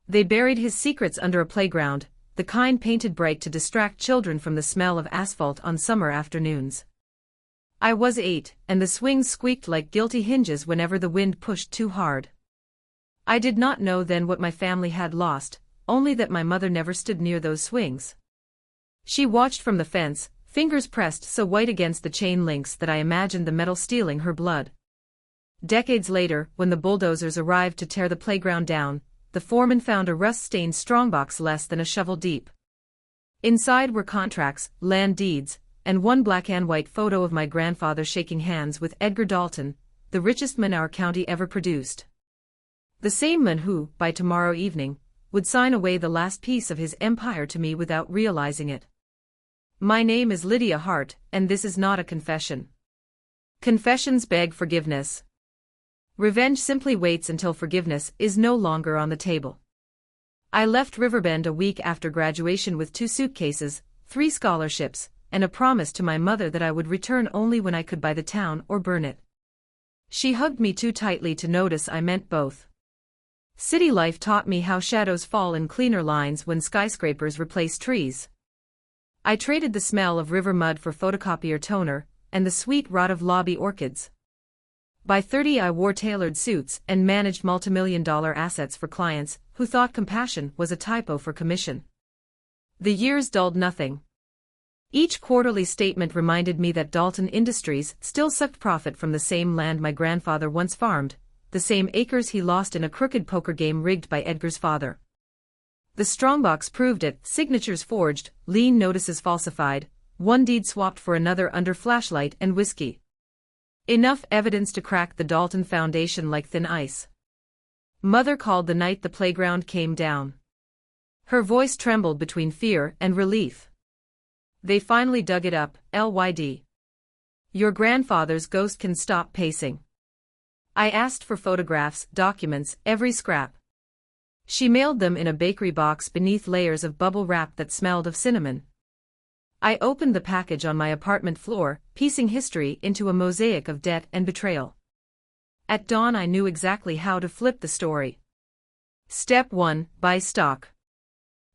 They buried his secrets under a playground, the kind painted bright to distract children from the smell of asphalt on summer afternoons. I was 8, and the swings squeaked like guilty hinges whenever the wind pushed too hard. I did not know then what my family had lost, only that my mother never stood near those swings. She watched from the fence, fingers pressed so white against the chain links that I imagined the metal stealing her blood. Decades later, when the bulldozers arrived to tear the playground down, the foreman found a rust-stained strongbox less than a shovel deep. Inside were contracts, land deeds, and one black-and-white photo of my grandfather shaking hands with Edgar Dalton, the richest man our county ever produced. The same man who, by tomorrow evening, would sign away the last piece of his empire to me without realizing it. My name is Lydia Hart, and this is not a confession. Confessions beg forgiveness. Revenge simply waits until forgiveness is no longer on the table. I left Riverbend a week after graduation with 2 suitcases, 3 scholarships, and a promise to my mother that I would return only when I could buy the town or burn it. She hugged me too tightly to notice I meant both. City life taught me how shadows fall in cleaner lines when skyscrapers replace trees. I traded the smell of river mud for photocopier toner, and the sweet rot of lobby orchids. By 30 I wore tailored suits and managed multimillion-dollar assets for clients who thought compassion was a typo for commission. The years dulled nothing. Each quarterly statement reminded me that Dalton Industries still sucked profit from the same land my grandfather once farmed, the same acres he lost in a crooked poker game rigged by Edgar's father. The strongbox proved it, signatures forged, lien notices falsified, one deed swapped for another under flashlight and whiskey. Enough evidence to crack the Dalton foundation like thin ice. Mother called the night the playground came down. Her voice trembled between fear and relief. They finally dug it up, LYD. Your grandfather's ghost can stop pacing. I asked for photographs, documents, every scrap. She mailed them in a bakery box beneath layers of bubble wrap that smelled of cinnamon. I opened the package on my apartment floor, piecing history into a mosaic of debt and betrayal. At dawn I knew exactly how to flip the story. Step 1, buy stock.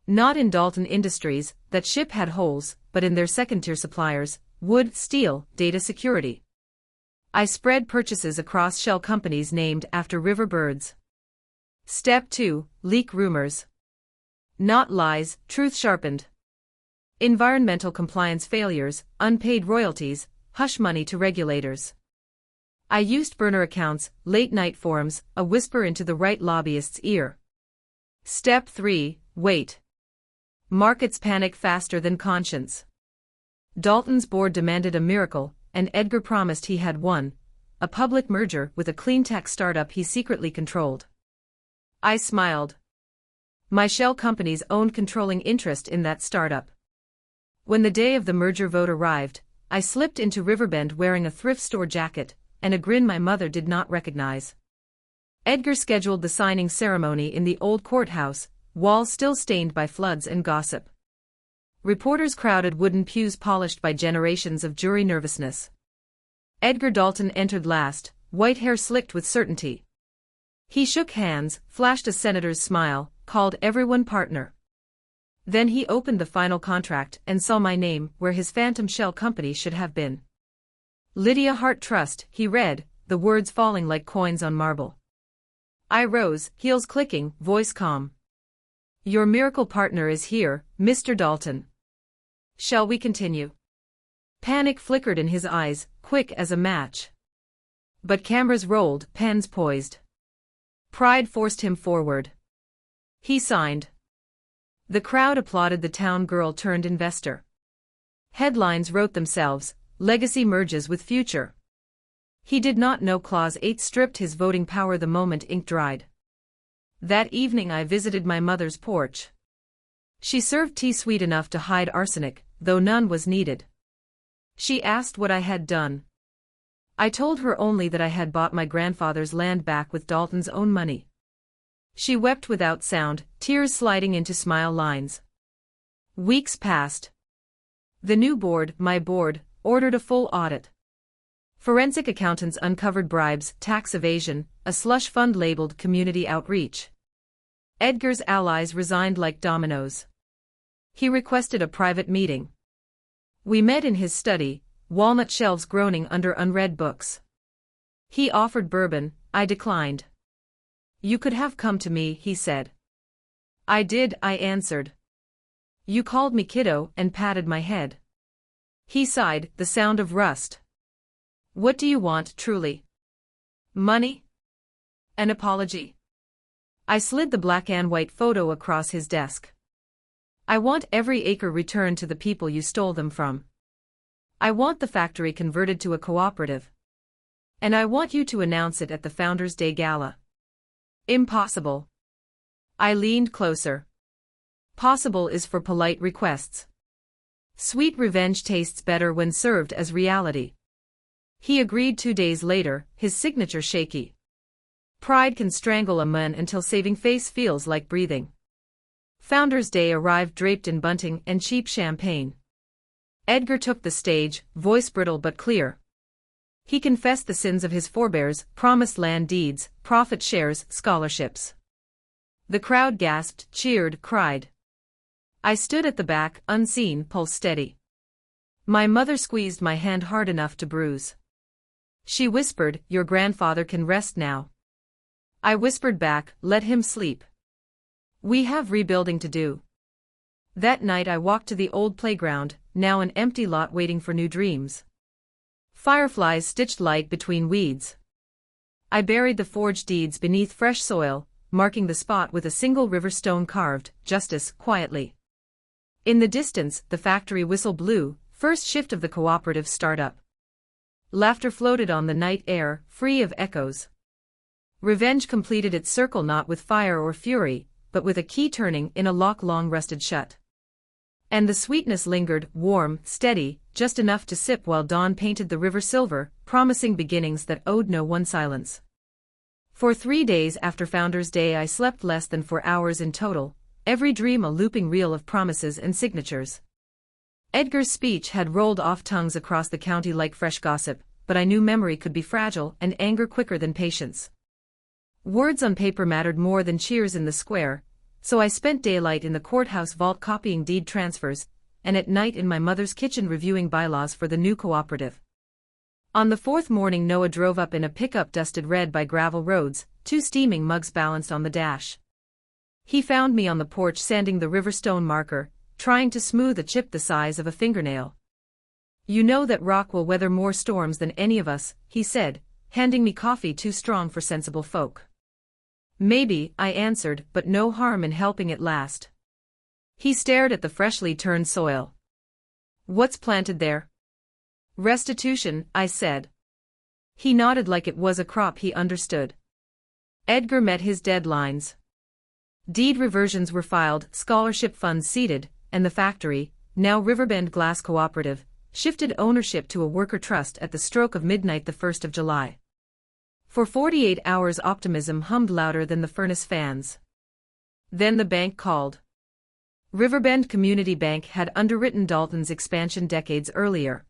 Not in Dalton Industries, that ship had holes, but in their second-tier suppliers, wood, steel, data security. I spread purchases across shell companies named after river birds. Step 2, leak rumors. Not lies, truth sharpened. Environmental compliance failures, unpaid royalties, hush money to regulators. I used burner accounts, late-night forums, a whisper into the right lobbyist's ear. Step 3, wait. Markets panic faster than conscience. Dalton's board demanded a miracle, and Edgar promised he had one, a public merger with a clean tech startup he secretly controlled. I smiled. My shell companies owned controlling interest in that startup. When the day of the merger vote arrived, I slipped into Riverbend wearing a thrift store jacket, and a grin my mother did not recognize. Edgar scheduled the signing ceremony in the old courthouse, walls still stained by floods and gossip. Reporters crowded wooden pews polished by generations of jury nervousness. Edgar Dalton entered last, white hair slicked with certainty. He shook hands, flashed a senator's smile, called everyone partner. Then he opened the final contract and saw my name where his phantom shell company should have been. Lydia Hart Trust, he read, the words falling like coins on marble. I rose, heels clicking, voice calm. Your miracle partner is here, Mr. Dalton. Shall we continue? Panic flickered in his eyes, quick as a match. But cameras rolled, pens poised. Pride forced him forward. He signed. The crowd applauded the town girl turned investor. Headlines wrote themselves, legacy merges with future. He did not know Clause 8 stripped his voting power the moment ink dried. That evening I visited my mother's porch. She served tea sweet enough to hide arsenic, though none was needed. She asked what I had done. I told her only that I had bought my grandfather's land back with Dalton's own money. She wept without sound, tears sliding into smile lines. Weeks passed. The new board, my board, ordered a full audit. Forensic accountants uncovered bribes, tax evasion, a slush fund labeled community outreach. Edgar's allies resigned like dominoes. He requested a private meeting. We met in his study, walnut shelves groaning under unread books. He offered bourbon, I declined. You could have come to me, he said. I did, I answered. You called me kiddo and patted my head. He sighed, the sound of rust. What do you want, truly? Money? An apology? I slid the black and white photo across his desk. I want every acre returned to the people you stole them from. I want the factory converted to a cooperative. And I want you to announce it at the Founders' Day Gala. Impossible. I leaned closer. Possible is for polite requests. Sweet revenge tastes better when served as reality. He agreed 2 days later, his signature shaky. Pride can strangle a man until saving face feels like breathing. Founders' Day arrived draped in bunting and cheap champagne. Edgar took the stage, voice brittle but clear. He confessed the sins of his forebears, promised land deeds, profit shares, scholarships. The crowd gasped, cheered, cried. I stood at the back, unseen, pulse steady. My mother squeezed my hand hard enough to bruise. She whispered, your grandfather can rest now. I whispered back, let him sleep. We have rebuilding to do. That night I walked to the old playground, now an empty lot waiting for new dreams. Fireflies stitched light between weeds. I buried the forged deeds beneath fresh soil, marking the spot with a single river stone carved, justice, quietly. In the distance, the factory whistle blew, first shift of the cooperative startup. Laughter floated on the night air, free of echoes. Revenge completed its circle not with fire or fury, but with a key turning in a lock long rusted shut. And the sweetness lingered, warm, steady, just enough to sip while dawn painted the river silver, promising beginnings that owed no one silence. For 3 days after Founders' Day I slept less than 4 hours in total, every dream a looping reel of promises and signatures. Edgar's speech had rolled off tongues across the county like fresh gossip, but I knew memory could be fragile and anger quicker than patience. Words on paper mattered more than cheers in the square, so I spent daylight in the courthouse vault copying deed transfers, and at night in my mother's kitchen reviewing bylaws for the new cooperative. On the 4th morning Noah drove up in a pickup dusted red by gravel roads, 2 steaming mugs balanced on the dash. He found me on the porch sanding the river stone marker, trying to smooth a chip the size of a fingernail. You know that rock will weather more storms than any of us, he said, handing me coffee too strong for sensible folk. Maybe, I answered, but no harm in helping it last. He stared at the freshly turned soil. What's planted there? Restitution, I said. He nodded like it was a crop he understood. Edgar met his deadlines. Deed reversions were filed, scholarship funds seeded, and the factory, now Riverbend Glass Cooperative, shifted ownership to a worker trust at the stroke of midnight the 1st of July. For 48 hours optimism hummed louder than the furnace fans. Then the bank called. Riverbend Community Bank had underwritten Dalton's expansion decades earlier.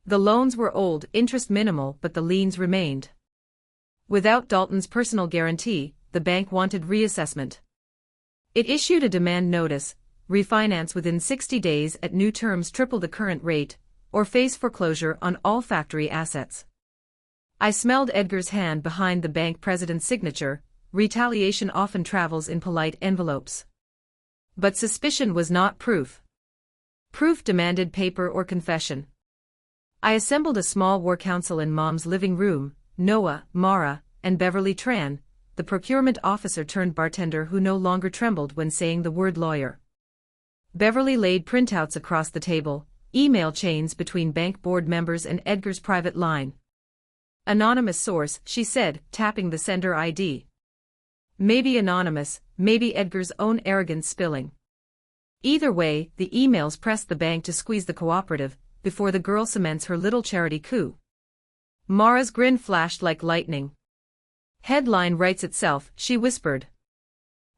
The loans were old, interest minimal, but the liens remained. Without Dalton's personal guarantee, the bank wanted reassessment. It issued a demand notice, refinance within 60 days at new terms triple the current rate, or face foreclosure on all factory assets. I smelled Edgar's hand behind the bank president's signature. Retaliation often travels in polite envelopes. But suspicion was not proof. Proof demanded paper or confession. I assembled a small war council in Mom's living room, Noah, Mara, and Beverly Tran, the procurement officer turned bartender who no longer trembled when saying the word lawyer. Beverly laid printouts across the table, email chains between bank board members and Edgar's private line. Anonymous source, she said, tapping the sender ID. Maybe anonymous, maybe Edgar's own arrogance spilling. Either way, the emails pressed the bank to squeeze the cooperative, before the girl cements her little charity coup. Mara's grin flashed like lightning. Headline writes itself, she whispered.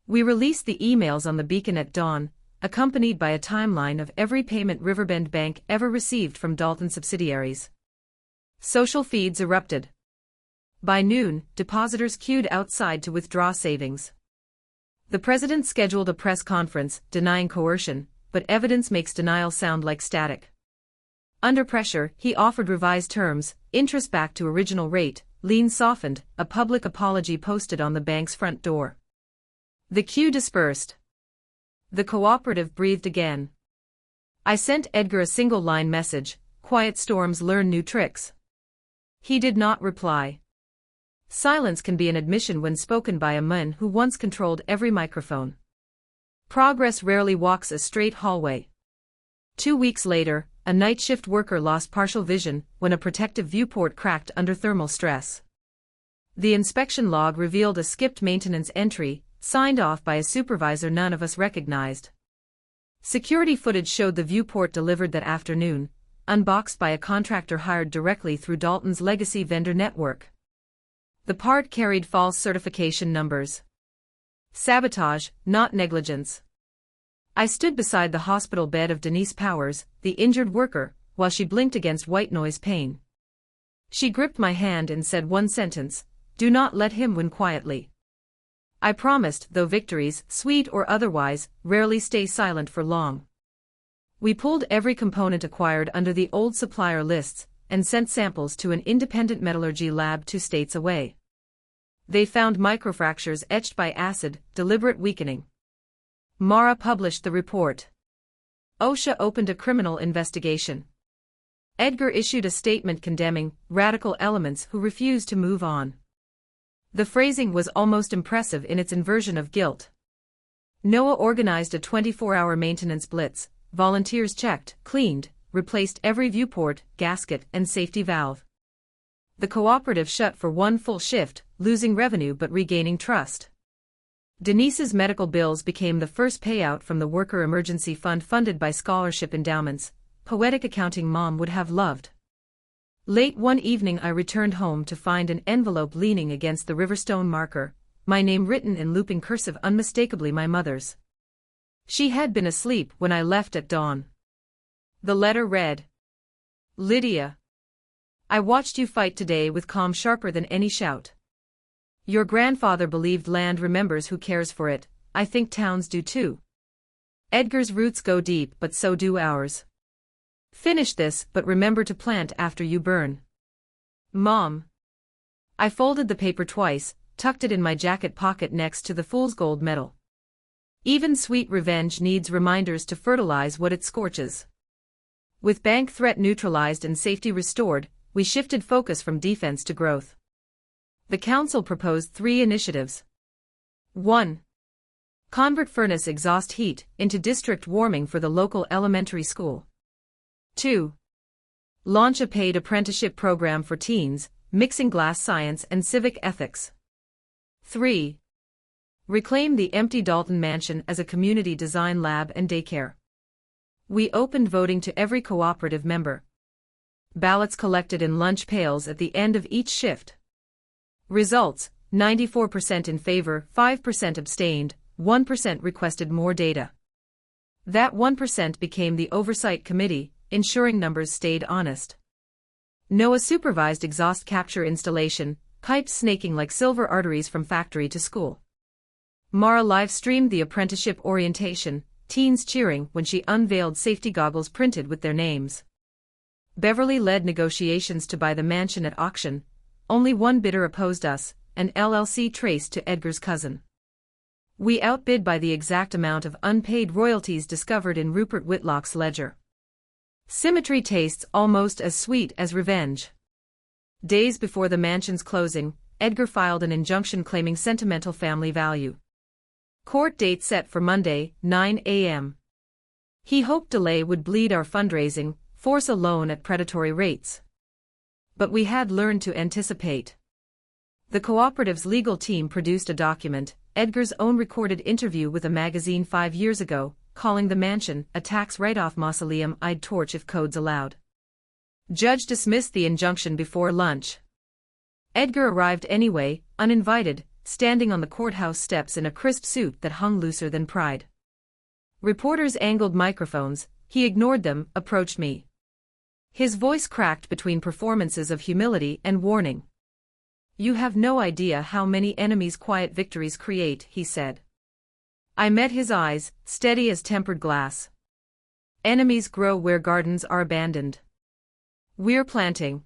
We released the emails on the beacon at dawn, accompanied by a timeline of every payment Riverbend Bank ever received from Dalton subsidiaries. Social feeds erupted. By noon, depositors queued outside to withdraw savings. The president scheduled a press conference, denying coercion, but evidence makes denial sound like static. Under pressure, he offered revised terms, interest back to original rate, liens softened, a public apology posted on the bank's front door. The queue dispersed. The cooperative breathed again. I sent Edgar a single-line message, "Quiet storms learn new tricks." He did not reply. Silence can be an admission when spoken by a man who once controlled every microphone. Progress rarely walks a straight hallway. 2 weeks later, a night shift worker lost partial vision when a protective viewport cracked under thermal stress. The inspection log revealed a skipped maintenance entry, signed off by a supervisor none of us recognized. Security footage showed the viewport delivered that afternoon, unboxed by a contractor hired directly through Dalton's legacy vendor network. The part carried false certification numbers. Sabotage, not negligence. I stood beside the hospital bed of Denise Powers, the injured worker, while she blinked against white noise pain. She gripped my hand and said one sentence, "Do not let him win quietly." I promised, though victories, sweet or otherwise, rarely stay silent for long. We pulled every component acquired under the old supplier lists, and sent samples to an independent metallurgy lab 2 states away. They found microfractures etched by acid, deliberate weakening. Mara published the report. OSHA opened a criminal investigation. Edgar issued a statement condemning radical elements who refused to move on. The phrasing was almost impressive in its inversion of guilt. NOAA organized a 24-hour maintenance blitz. Volunteers checked, cleaned, replaced every viewport, gasket, and safety valve. The cooperative shut for 1 full shift, losing revenue but regaining trust. Denise's medical bills became the first payout from the Worker Emergency Fund funded by scholarship endowments, poetic accounting Mom would have loved. Late one evening I returned home to find an envelope leaning against the Riverstone marker, my name written in looping cursive unmistakably my mother's. She had been asleep when I left at dawn. The letter read, "Lydia, I watched you fight today with calm sharper than any shout. Your grandfather believed land remembers who cares for it, I think towns do too. Edgar's roots go deep but so do ours. Finish this but remember to plant after you burn. Mom." I folded the paper twice, tucked it in my jacket pocket next to the fool's gold medal. Even sweet revenge needs reminders to fertilize what it scorches. With bank threat neutralized and safety restored, we shifted focus from defense to growth. The council proposed 3 initiatives. 1. Convert furnace exhaust heat into district warming for the local elementary school. 2. Launch a paid apprenticeship program for teens, mixing glass science and civic ethics. 3. Reclaim the empty Dalton mansion as a community design lab and daycare. We opened voting to every cooperative member. Ballots collected in lunch pails at the end of each shift. Results: 94% in favor, 5% abstained, 1% requested more data. That 1% became the oversight committee, ensuring numbers stayed honest. NOAA supervised exhaust capture installation, pipes snaking like silver arteries from factory to school. Mara live-streamed the apprenticeship orientation, teens cheering when she unveiled safety goggles printed with their names. Beverly led negotiations to buy the mansion at auction. Only one bidder opposed us, an LLC traced to Edgar's cousin. We outbid by the exact amount of unpaid royalties discovered in Rupert Whitlock's ledger. Symmetry tastes almost as sweet as revenge. Days before the mansion's closing, Edgar filed an injunction claiming sentimental family value. Court date set for Monday, 9 a.m. He hoped delay would bleed our fundraising, force a loan at predatory rates. But we had learned to anticipate. The cooperative's legal team produced a document, Edgar's own recorded interview with a magazine 5 years ago, calling the mansion a tax write-off mausoleum I'd torch if codes allowed. Judge dismissed the injunction before lunch. Edgar arrived anyway, uninvited, standing on the courthouse steps in a crisp suit that hung looser than pride. Reporters angled microphones, he ignored them, approached me. His voice cracked between performances of humility and warning. "You have no idea how many enemies quiet victories create," he said. I met his eyes, steady as tempered glass. Enemies grow where gardens are abandoned. We're planting.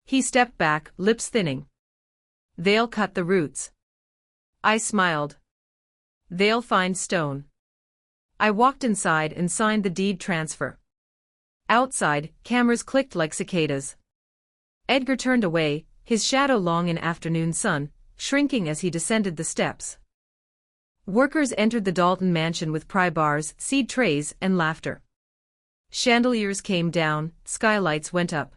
He stepped back, lips thinning. They'll cut the roots. I smiled. They'll find stone. I walked inside and signed the deed transfer. Outside, cameras clicked like cicadas. Edgar turned away, his shadow long in afternoon sun, shrinking as he descended the steps. Workers entered the Dalton mansion with pry bars, seed trays, and laughter. Chandeliers came down, skylights went up.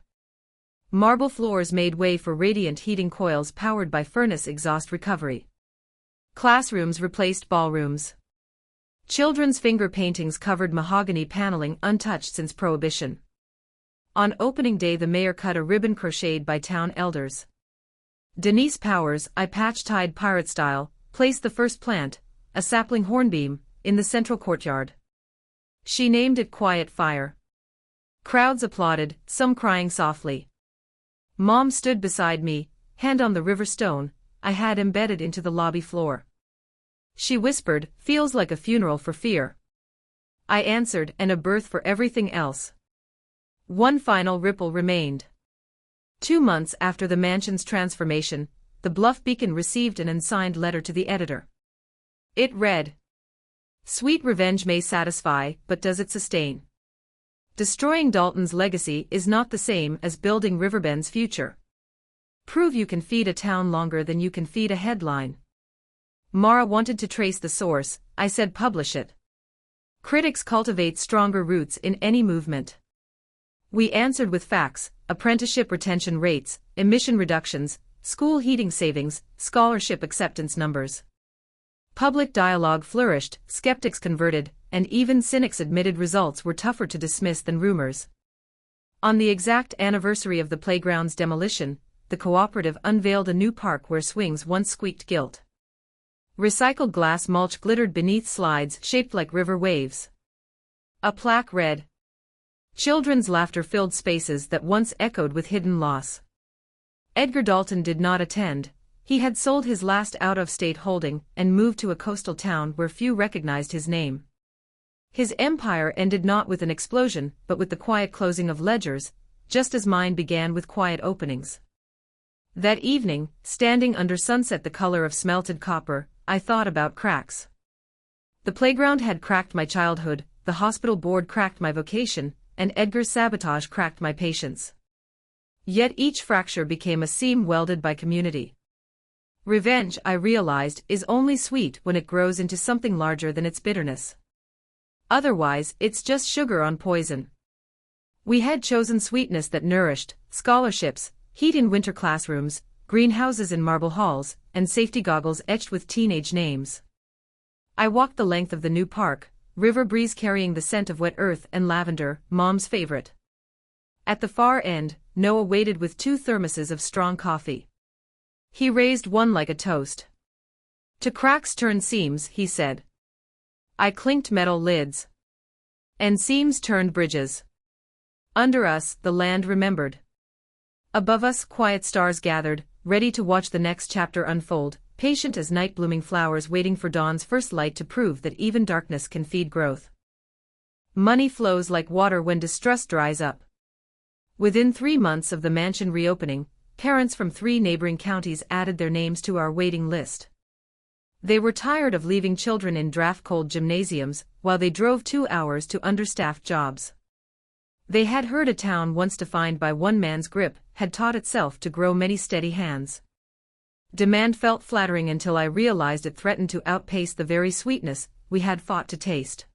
Marble floors made way for radiant heating coils powered by furnace exhaust recovery. Classrooms replaced ballrooms. Children's finger paintings covered mahogany paneling untouched since Prohibition. On opening day the mayor cut a ribbon crocheted by town elders. Denise Powers, I patch-tied pirate style, placed the first plant, a sapling hornbeam, in the central courtyard. She named it Quiet Fire. Crowds applauded, some crying softly. Mom stood beside me, hand on the river stone I had embedded into the lobby floor. She whispered, "Feels like a funeral for fear." I answered, "And a birth for everything else." One final ripple remained. 2 months after the mansion's transformation, the Bluff Beacon received an unsigned letter to the editor. It read, "Sweet revenge may satisfy, but does it sustain? Destroying Dalton's legacy is not the same as building Riverbend's future. Prove you can feed a town longer than you can feed a headline." Mara wanted to trace the source. I said publish it. Critics cultivate stronger roots in any movement. We answered with facts: apprenticeship retention rates, emission reductions, school heating savings, scholarship acceptance numbers. Public dialogue flourished, skeptics converted, and even cynics admitted results were tougher to dismiss than rumors. On the exact anniversary of the playground's demolition, the cooperative unveiled a new park where swings once squeaked gilt. Recycled glass mulch glittered beneath slides shaped like river waves. A plaque read, "Children's laughter filled spaces that once echoed with hidden loss." Edgar Dalton did not attend. He had sold his last out-of-state holding and moved to a coastal town where few recognized his name. His empire ended not with an explosion, but with the quiet closing of ledgers, just as mine began with quiet openings. That evening, standing under sunset the color of smelted copper, I thought about cracks. The playground had cracked my childhood, the hospital board cracked my vocation, and Edgar's sabotage cracked my patience. Yet each fracture became a seam welded by community. Revenge, I realized, is only sweet when it grows into something larger than its bitterness. Otherwise, it's just sugar on poison. We had chosen sweetness that nourished: scholarships, heat in winter classrooms, greenhouses in marble halls, and safety goggles etched with teenage names. I walked the length of the new park, river breeze carrying the scent of wet earth and lavender, Mom's favorite. At the far end, Noah waited with 2 thermoses of strong coffee. He raised one like a toast. "To cracks turn seams," he said. I clinked metal lids. And seams turned bridges. Under us, the land remembered. Above us, quiet stars gathered, ready to watch the next chapter unfold, patient as night-blooming flowers waiting for dawn's first light to prove that even darkness can feed growth. Money flows like water when distrust dries up. Within 3 months of the mansion reopening, parents from 3 neighboring counties added their names to our waiting list. They were tired of leaving children in draft-cold gymnasiums while they drove 2 hours to understaffed jobs. They had heard a town once defined by one man's grip had taught itself to grow many steady hands. Demand felt flattering until I realized it threatened to outpace the very sweetness we had fought to taste.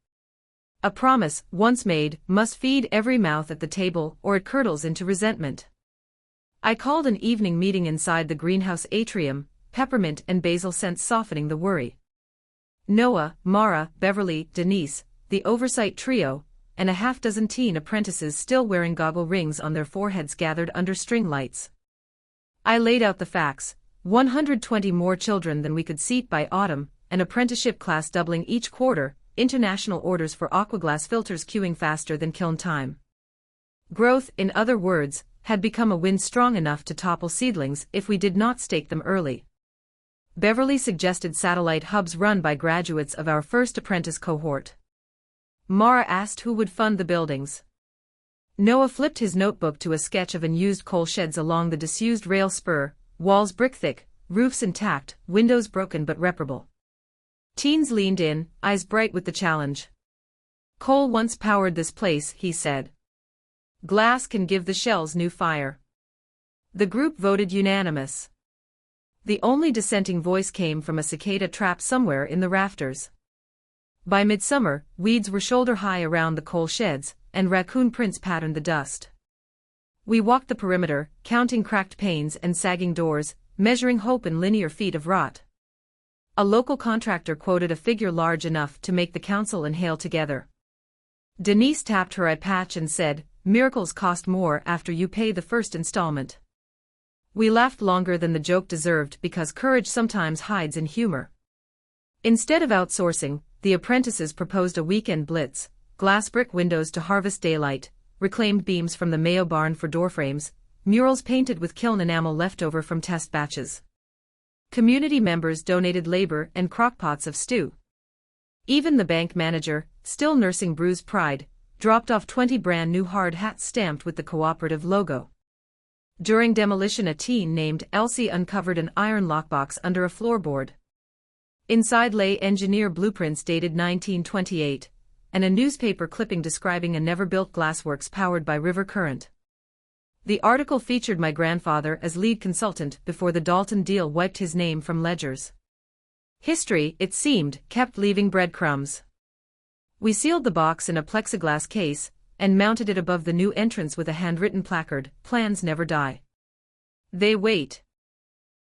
A promise, once made, must feed every mouth at the table or it curdles into resentment. I called an evening meeting inside the greenhouse atrium, peppermint and basil scents softening the worry. Noah, Mara, Beverly, Denise, the oversight trio, and a half-dozen teen apprentices still wearing goggle rings on their foreheads gathered under string lights. I laid out the facts: 120 more children than we could seat by autumn, an apprenticeship class doubling each quarter, international orders for aquaglass filters queuing faster than kiln time. Growth, in other words, had become a wind strong enough to topple seedlings if we did not stake them early. Beverly suggested satellite hubs run by graduates of our first apprentice cohort. Mara asked who would fund the buildings. Noah flipped his notebook to a sketch of unused coal sheds along the disused rail spur, walls brick-thick, roofs intact, windows broken but reparable. Teens leaned in, eyes bright with the challenge. Coal once powered this place, he said. Glass can give the shells new fire. The group voted unanimous. The only dissenting voice came from a cicada trap somewhere in the rafters. By midsummer, weeds were shoulder-high around the coal sheds, and raccoon prints patterned the dust. We walked the perimeter, counting cracked panes and sagging doors, measuring hope in linear feet of rot. A local contractor quoted a figure large enough to make the council inhale together. Denise tapped her eye patch and said, "Miracles cost more after you pay the first installment." We laughed longer than the joke deserved because courage sometimes hides in humor. Instead of outsourcing, the apprentices proposed a weekend blitz: glass brick windows to harvest daylight, reclaimed beams from the Mayo barn for doorframes, murals painted with kiln enamel leftover from test batches. Community members donated labor and crockpots of stew. Even the bank manager, still nursing bruised pride, dropped off 20 brand new hard hats stamped with the cooperative logo. During demolition, a teen named Elsie uncovered an iron lockbox under a floorboard. Inside lay engineer blueprints dated 1928, and a newspaper clipping describing a never-built glassworks powered by river current. The article featured my grandfather as lead consultant before the Dalton deal wiped his name from ledgers. History, it seemed, kept leaving breadcrumbs. We sealed the box in a plexiglass case, and mounted it above the new entrance with a handwritten placard: "Plans never die. They wait."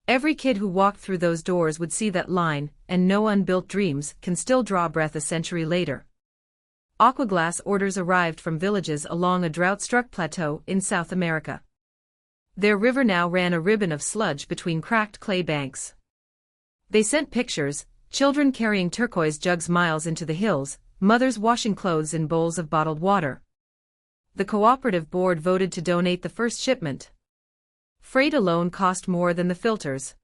Every kid who walked through those doors would see that line, and no unbuilt dreams can still draw breath a century later. Aquaglass orders arrived from villages along a drought-struck plateau in South America. Their river now ran a ribbon of sludge between cracked clay banks. They sent pictures: children carrying turquoise jugs miles into the hills, mothers washing clothes in bowls of bottled water. The cooperative board voted to donate the first shipment. Freight alone cost more than the filters.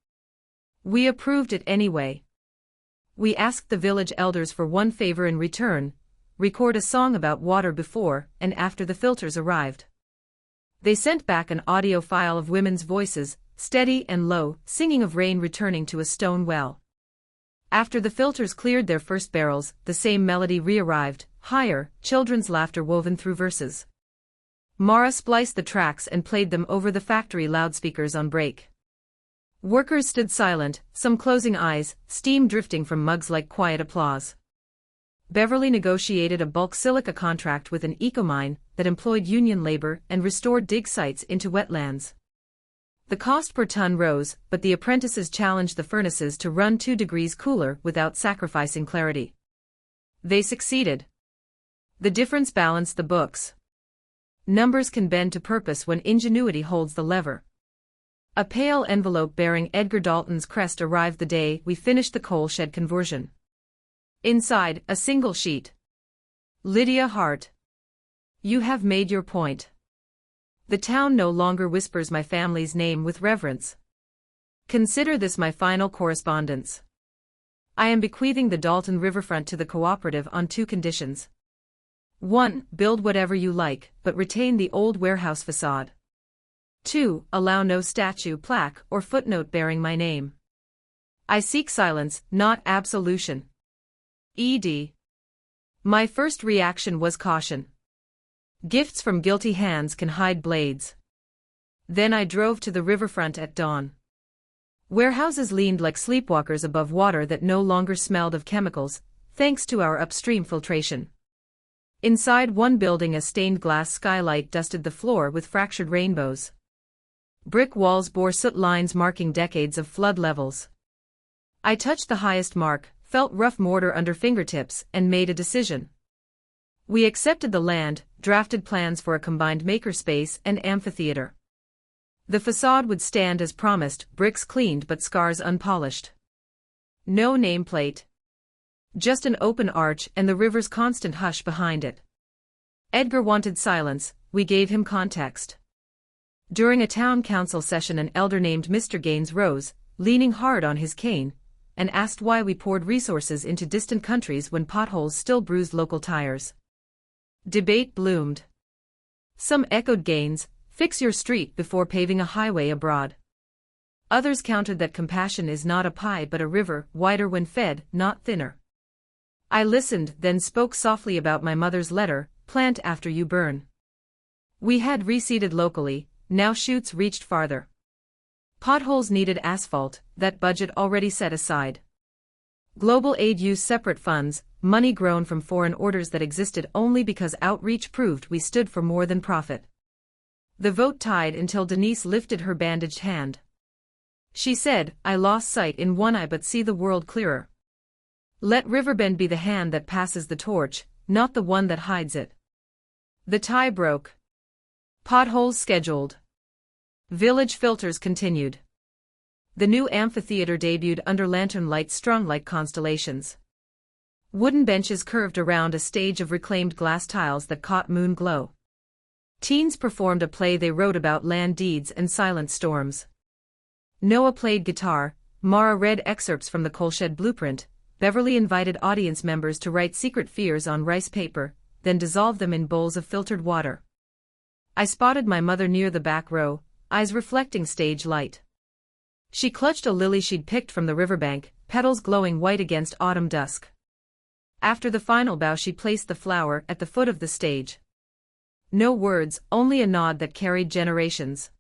We approved it anyway. We asked the village elders for one favor in return: record a song about water before and after the filters arrived. They sent back an audio file of women's voices, steady and low, singing of rain returning to a stone well. After the filters cleared their first barrels, the same melody re-arrived, higher, children's laughter woven through verses. Mara spliced the tracks and played them over the factory loudspeakers on break. Workers stood silent, some closing eyes, steam drifting from mugs like quiet applause. Beverly negotiated a bulk silica contract with an ecomine that employed union labor and restored dig sites into wetlands. The cost per ton rose, but the apprentices challenged the furnaces to run 2 degrees cooler without sacrificing clarity. They succeeded. The difference balanced the books. Numbers can bend to purpose when ingenuity holds the lever. A pale envelope bearing Edgar Dalton's crest arrived the day we finished the coal shed conversion. Inside, a single sheet. "Lydia Hart. You have made your point. The town no longer whispers my family's name with reverence. Consider this my final correspondence. I am bequeathing the Dalton riverfront to the cooperative on 2 conditions. 1. Build whatever you like, but retain the old warehouse facade. 2. Allow no statue, plaque, or footnote bearing my name. I seek silence, not absolution. Ed. My first reaction was caution. Gifts from guilty hands can hide blades. Then I drove to the riverfront at dawn. Warehouses leaned like sleepwalkers above water that no longer smelled of chemicals, thanks to our upstream filtration. Inside one building, a stained glass skylight dusted the floor with fractured rainbows. Brick walls bore soot lines marking decades of flood levels. I touched the highest mark, felt rough mortar under fingertips, and made a decision. We accepted the land, drafted plans for a combined makerspace and amphitheater. The facade would stand as promised, bricks cleaned but scars unpolished. No nameplate. Just an open arch and the river's constant hush behind it. Edgar wanted silence, we gave him context. During a town council session, an elder named Mr. Gaines rose, leaning hard on his cane, and asked why we poured resources into distant countries when potholes still bruised local tires. Debate bloomed. Some echoed Gaines, "Fix your street before paving a highway abroad." Others countered that compassion is not a pie but a river, wider when fed, not thinner. I listened, then spoke softly about my mother's letter, "Plant after you burn." We had reseeded locally, now shoots reached farther. Potholes needed asphalt, that budget already set aside. Global aid used separate funds, money grown from foreign orders that existed only because outreach proved we stood for more than profit. The vote tied until Denise lifted her bandaged hand. She said, "I lost sight in one eye but see the world clearer." Let Riverbend be the hand that passes the torch, not the one that hides it. The tie broke. Potholes scheduled. Village filters continued. The new amphitheater debuted under lantern lights strung like constellations. Wooden benches curved around a stage of reclaimed glass tiles that caught moon glow. Teens performed a play they wrote about land deeds and silent storms. Noah played guitar, Mara read excerpts from the Coalshed Blueprint, Beverly invited audience members to write secret fears on rice paper, then dissolve them in bowls of filtered water. I spotted my mother near the back row, eyes reflecting stage light. She clutched a lily she'd picked from the riverbank, petals glowing white against autumn dusk. After the final bow she placed the flower at the foot of the stage. No words, only a nod that carried generations.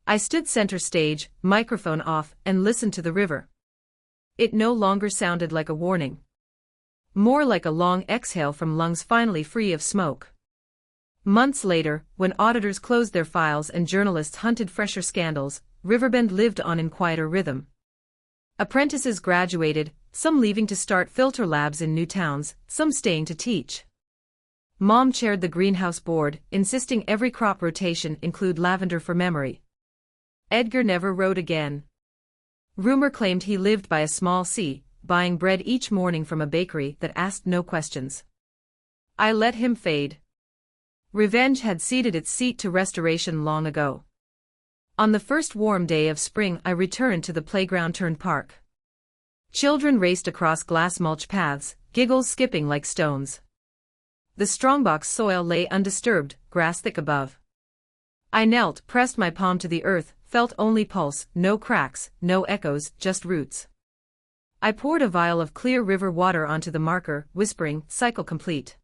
I stood center stage, microphone off, and listened to the river. It no longer sounded like a warning. More like a long exhale from lungs finally free of smoke. Months later, when auditors closed their files and journalists hunted fresher scandals, Riverbend lived on in quieter rhythm. Apprentices graduated, some leaving to start filter labs in new towns, some staying to teach. Mom chaired the greenhouse board, insisting every crop rotation include lavender for memory. Edgar never wrote again. Rumor claimed he lived by a small sea, buying bread each morning from a bakery that asked no questions. I let him fade. Revenge had ceded its seat to restoration long ago. On the first warm day of spring I returned to the playground-turned-park. Children raced across glass mulch paths, giggles skipping like stones. The strongbox soil lay undisturbed, grass thick above. I knelt, pressed my palm to the earth, felt only pulse, no cracks, no echoes, just roots. I poured a vial of clear river water onto the marker, whispering, "Cycle complete."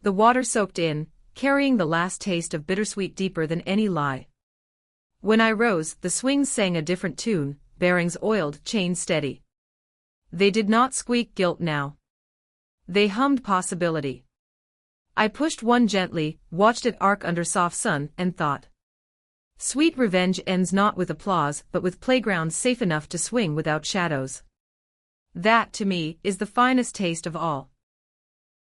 The water soaked in, carrying the last taste of bittersweet deeper than any lie. When I rose, the swings sang a different tune, bearings oiled, chains steady. They did not squeak guilt now. They hummed possibility. I pushed one gently, watched it arc under soft sun, and thought. Sweet revenge ends not with applause but with playgrounds safe enough to swing without shadows. That, to me, is the finest taste of all.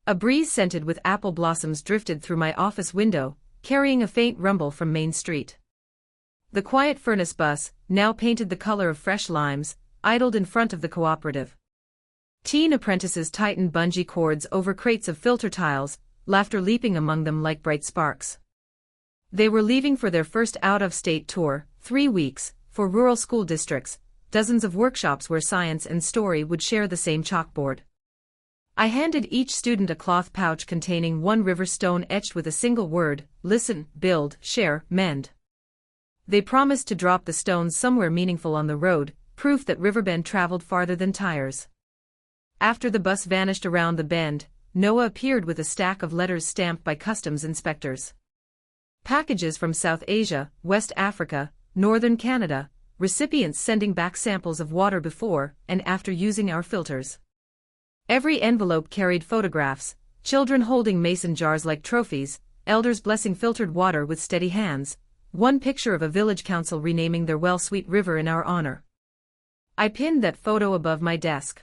A breeze scented with apple blossoms drifted through my office window, carrying a faint rumble from Main Street. The quiet furnace bus, now painted the color of fresh limes, idled in front of the cooperative. Teen apprentices tightened bungee cords over crates of filter tiles, laughter leaping among them like bright sparks. They were leaving for their first out-of-state tour, 3 weeks, for rural school districts, dozens of workshops where science and story would share the same chalkboard. I handed each student a cloth pouch containing one river stone etched with a single word: listen, build, share, mend. They promised to drop the stones somewhere meaningful on the road, proof that Riverbend traveled farther than tires. After the bus vanished around the bend, Noah appeared with a stack of letters stamped by customs inspectors. Packages from South Asia, West Africa, Northern Canada, recipients sending back samples of water before and after using our filters. Every envelope carried photographs, children holding mason jars like trophies, elders blessing filtered water with steady hands, one picture of a village council renaming their well Sweet River in our honor. I pinned that photo above my desk.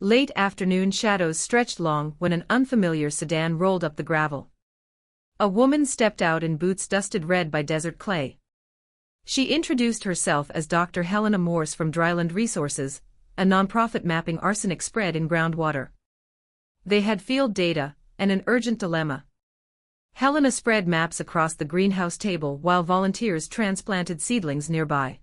Late afternoon shadows stretched long when an unfamiliar sedan rolled up the gravel. A woman stepped out in boots dusted red by desert clay. She introduced herself as Dr. Helena Morse from Dryland Resources, a nonprofit mapping arsenic spread in groundwater. They had field data and an urgent dilemma. Helena spread maps across the greenhouse table while volunteers transplanted seedlings nearby.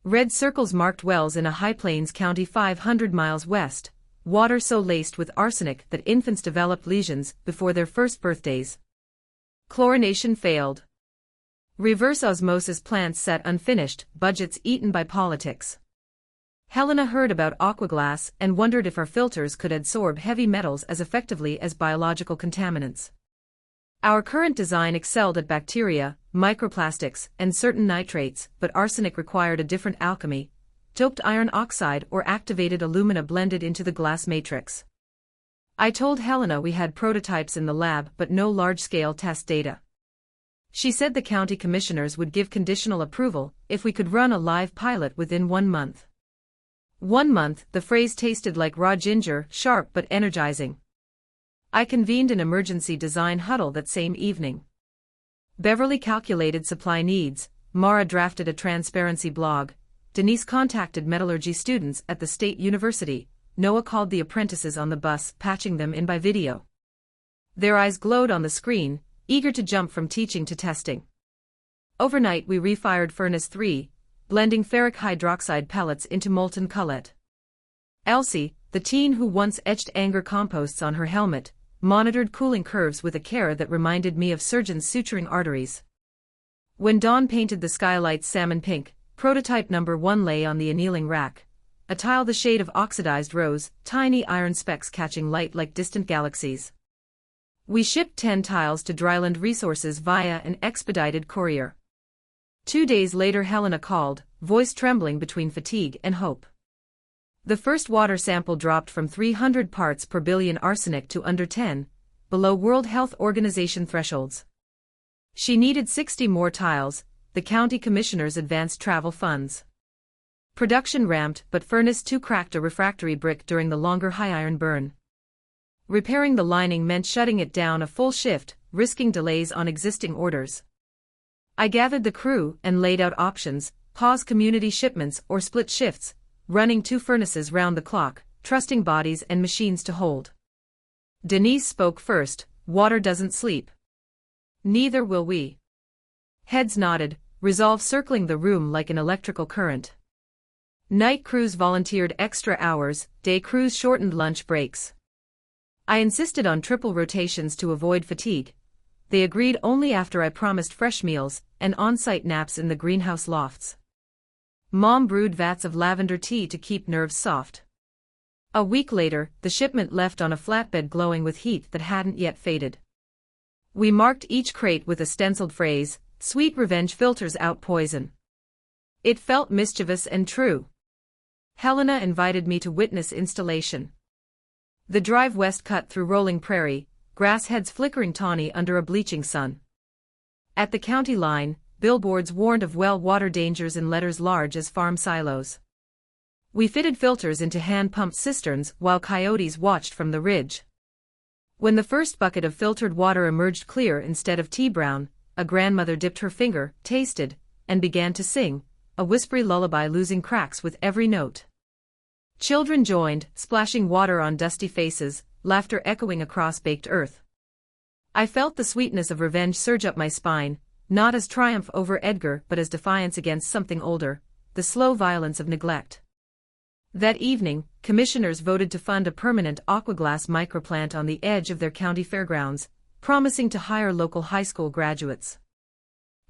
Red circles marked wells in a High Plains county 500 miles west, water so laced with arsenic that infants developed lesions before their first birthdays. Chlorination failed. Reverse osmosis plants sat unfinished, budgets eaten by politics. Helena heard about aquaglass and wondered if our filters could adsorb heavy metals as effectively as biological contaminants. Our current design excelled at bacteria, microplastics, and certain nitrates, but arsenic required a different alchemy, doped iron oxide or activated alumina blended into the glass matrix. I told Helena we had prototypes in the lab but no large-scale test data. She said the county commissioners would give conditional approval if we could run a live pilot within 1 month. 1 month, the phrase tasted like raw ginger, sharp but energizing. I convened an emergency design huddle that same evening. Beverly calculated supply needs, Mara drafted a transparency blog, Denise contacted metallurgy students at the state university, Noah called the apprentices on the bus, patching them in by video. Their eyes glowed on the screen, eager to jump from teaching to testing. Overnight we refired Furnace 3, blending ferric hydroxide pellets into molten cullet. Elsie, the teen who once etched anger composts on her helmet, monitored cooling curves with a care that reminded me of surgeons suturing arteries. When Dawn painted the skylights salmon pink, prototype number 1 lay on the annealing rack, a tile the shade of oxidized rose, tiny iron specks catching light like distant galaxies. We shipped 10 tiles to Dryland Resources via an expedited courier. 2 days later Helena called, voice trembling between fatigue and hope. The first water sample dropped from 300 parts per billion arsenic to under 10, below World Health Organization thresholds. She needed 60 more tiles, the county commissioners advanced travel funds. Production ramped, but Furnace 2 cracked a refractory brick during the longer high iron burn. Repairing the lining meant shutting it down a full shift, risking delays on existing orders. I gathered the crew and laid out options, pause community shipments or split shifts, running 2 furnaces round the clock, trusting bodies and machines to hold. Denise spoke first, water doesn't sleep. Neither will we. Heads nodded, resolve circling the room like an electrical current. Night crews volunteered extra hours, day crews shortened lunch breaks. I insisted on triple rotations to avoid fatigue. They agreed only after I promised fresh meals and on-site naps in the greenhouse lofts. Mom brewed vats of lavender tea to keep nerves soft. A week later, the shipment left on a flatbed glowing with heat that hadn't yet faded. We marked each crate with a stenciled phrase, "Sweet revenge filters out poison." It felt mischievous and true. Helena invited me to witness installation. The drive west cut through rolling prairie, grass heads flickering tawny under a bleaching sun. At the county line, billboards warned of well water dangers in letters large as farm silos. We fitted filters into hand-pumped cisterns while coyotes watched from the ridge. When the first bucket of filtered water emerged clear instead of tea brown, a grandmother dipped her finger, tasted, and began to sing, a whispery lullaby losing cracks with every note. Children joined, splashing water on dusty faces, laughter echoing across baked earth. I felt the sweetness of revenge surge up my spine, not as triumph over Edgar but as defiance against something older, the slow violence of neglect. That evening, commissioners voted to fund a permanent aquaglass microplant on the edge of their county fairgrounds, promising to hire local high school graduates.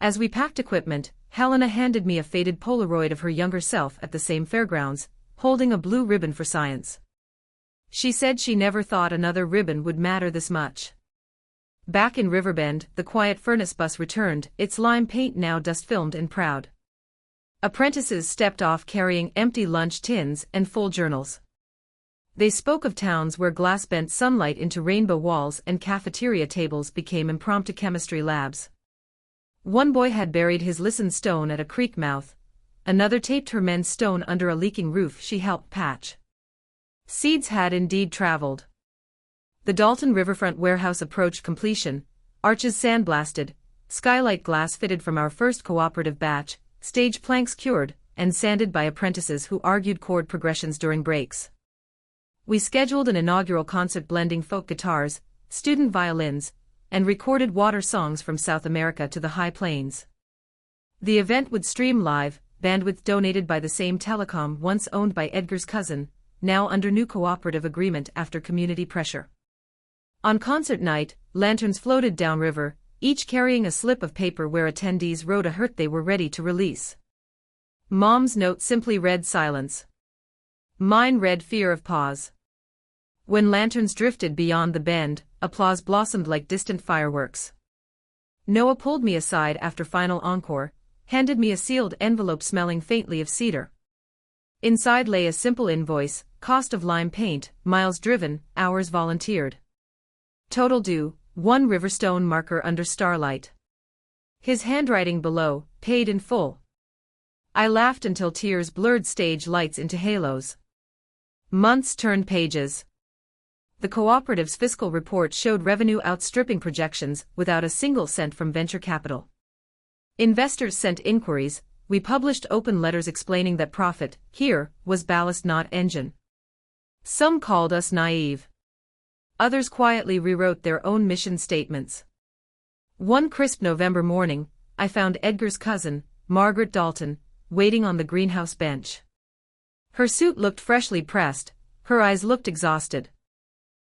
As we packed equipment, Helena handed me a faded Polaroid of her younger self at the same fairgrounds, holding a blue ribbon for science. She said she never thought another ribbon would matter this much. Back in Riverbend, the quiet furnace bus returned, its lime paint now dust-filmed and proud. Apprentices stepped off carrying empty lunch tins and full journals. They spoke of towns where glass bent sunlight into rainbow walls and cafeteria tables became impromptu chemistry labs. One boy had buried his listened stone at a creek mouth, another taped her men's stone under a leaking roof she helped patch. Seeds had indeed traveled. The Dalton Riverfront warehouse approached completion, arches sandblasted, skylight glass fitted from our first cooperative batch, stage planks cured, and sanded by apprentices who argued chord progressions during breaks. We scheduled an inaugural concert blending folk guitars, student violins, and recorded water songs from South America to the High Plains. The event would stream live, bandwidth donated by the same telecom once owned by Edgar's cousin, now under new cooperative agreement after community pressure. On concert night, lanterns floated downriver, each carrying a slip of paper where attendees wrote a hurt they were ready to release. Mom's note simply read silence. Mine read fear of pause. When lanterns drifted beyond the bend, applause blossomed like distant fireworks. Noah pulled me aside after final encore, handed me a sealed envelope smelling faintly of cedar. Inside lay a simple invoice, cost of lime paint, miles driven, hours volunteered. Total due, 1 Riverstone marker under starlight. His handwriting below, paid in full. I laughed until tears blurred stage lights into halos. Months turned pages. The cooperative's fiscal report showed revenue outstripping projections without a single cent from venture capital. Investors sent inquiries, we published open letters explaining that profit, here, was ballast not engine. Some called us naive. Others quietly rewrote their own mission statements. One crisp November morning, I found Edgar's cousin, Margaret Dalton, waiting on the greenhouse bench. Her suit looked freshly pressed, her eyes looked exhausted.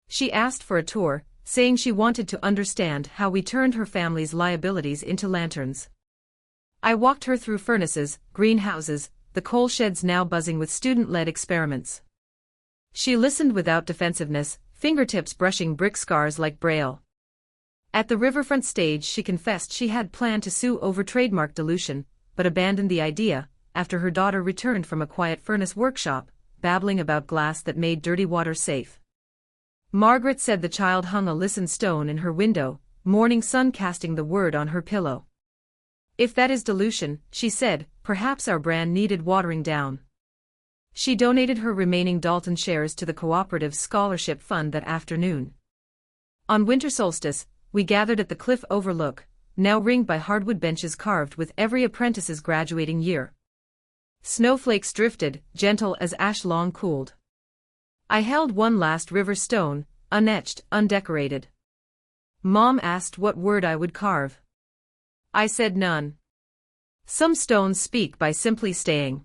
She asked for a tour, saying she wanted to understand how we turned her family's liabilities into lanterns. I walked her through furnaces, greenhouses, the coal sheds now buzzing with student-led experiments. She listened without defensiveness, fingertips brushing brick scars like braille. At the riverfront stage she confessed she had planned to sue over trademark dilution, but abandoned the idea, after her daughter returned from a quiet furnace workshop, babbling about glass that made dirty water safe. Margaret said the child hung a listened stone in her window, morning sun casting the word on her pillow. If that is dilution, she said, perhaps our brand needed watering down. She donated her remaining Dalton shares to the cooperative's scholarship fund that afternoon. On winter solstice, we gathered at the cliff overlook, now ringed by hardwood benches carved with every apprentice's graduating year. Snowflakes drifted, gentle as ash long cooled. I held one last river stone, unetched, undecorated. Mom asked what word I would carve. I said none. Some stones speak by simply staying.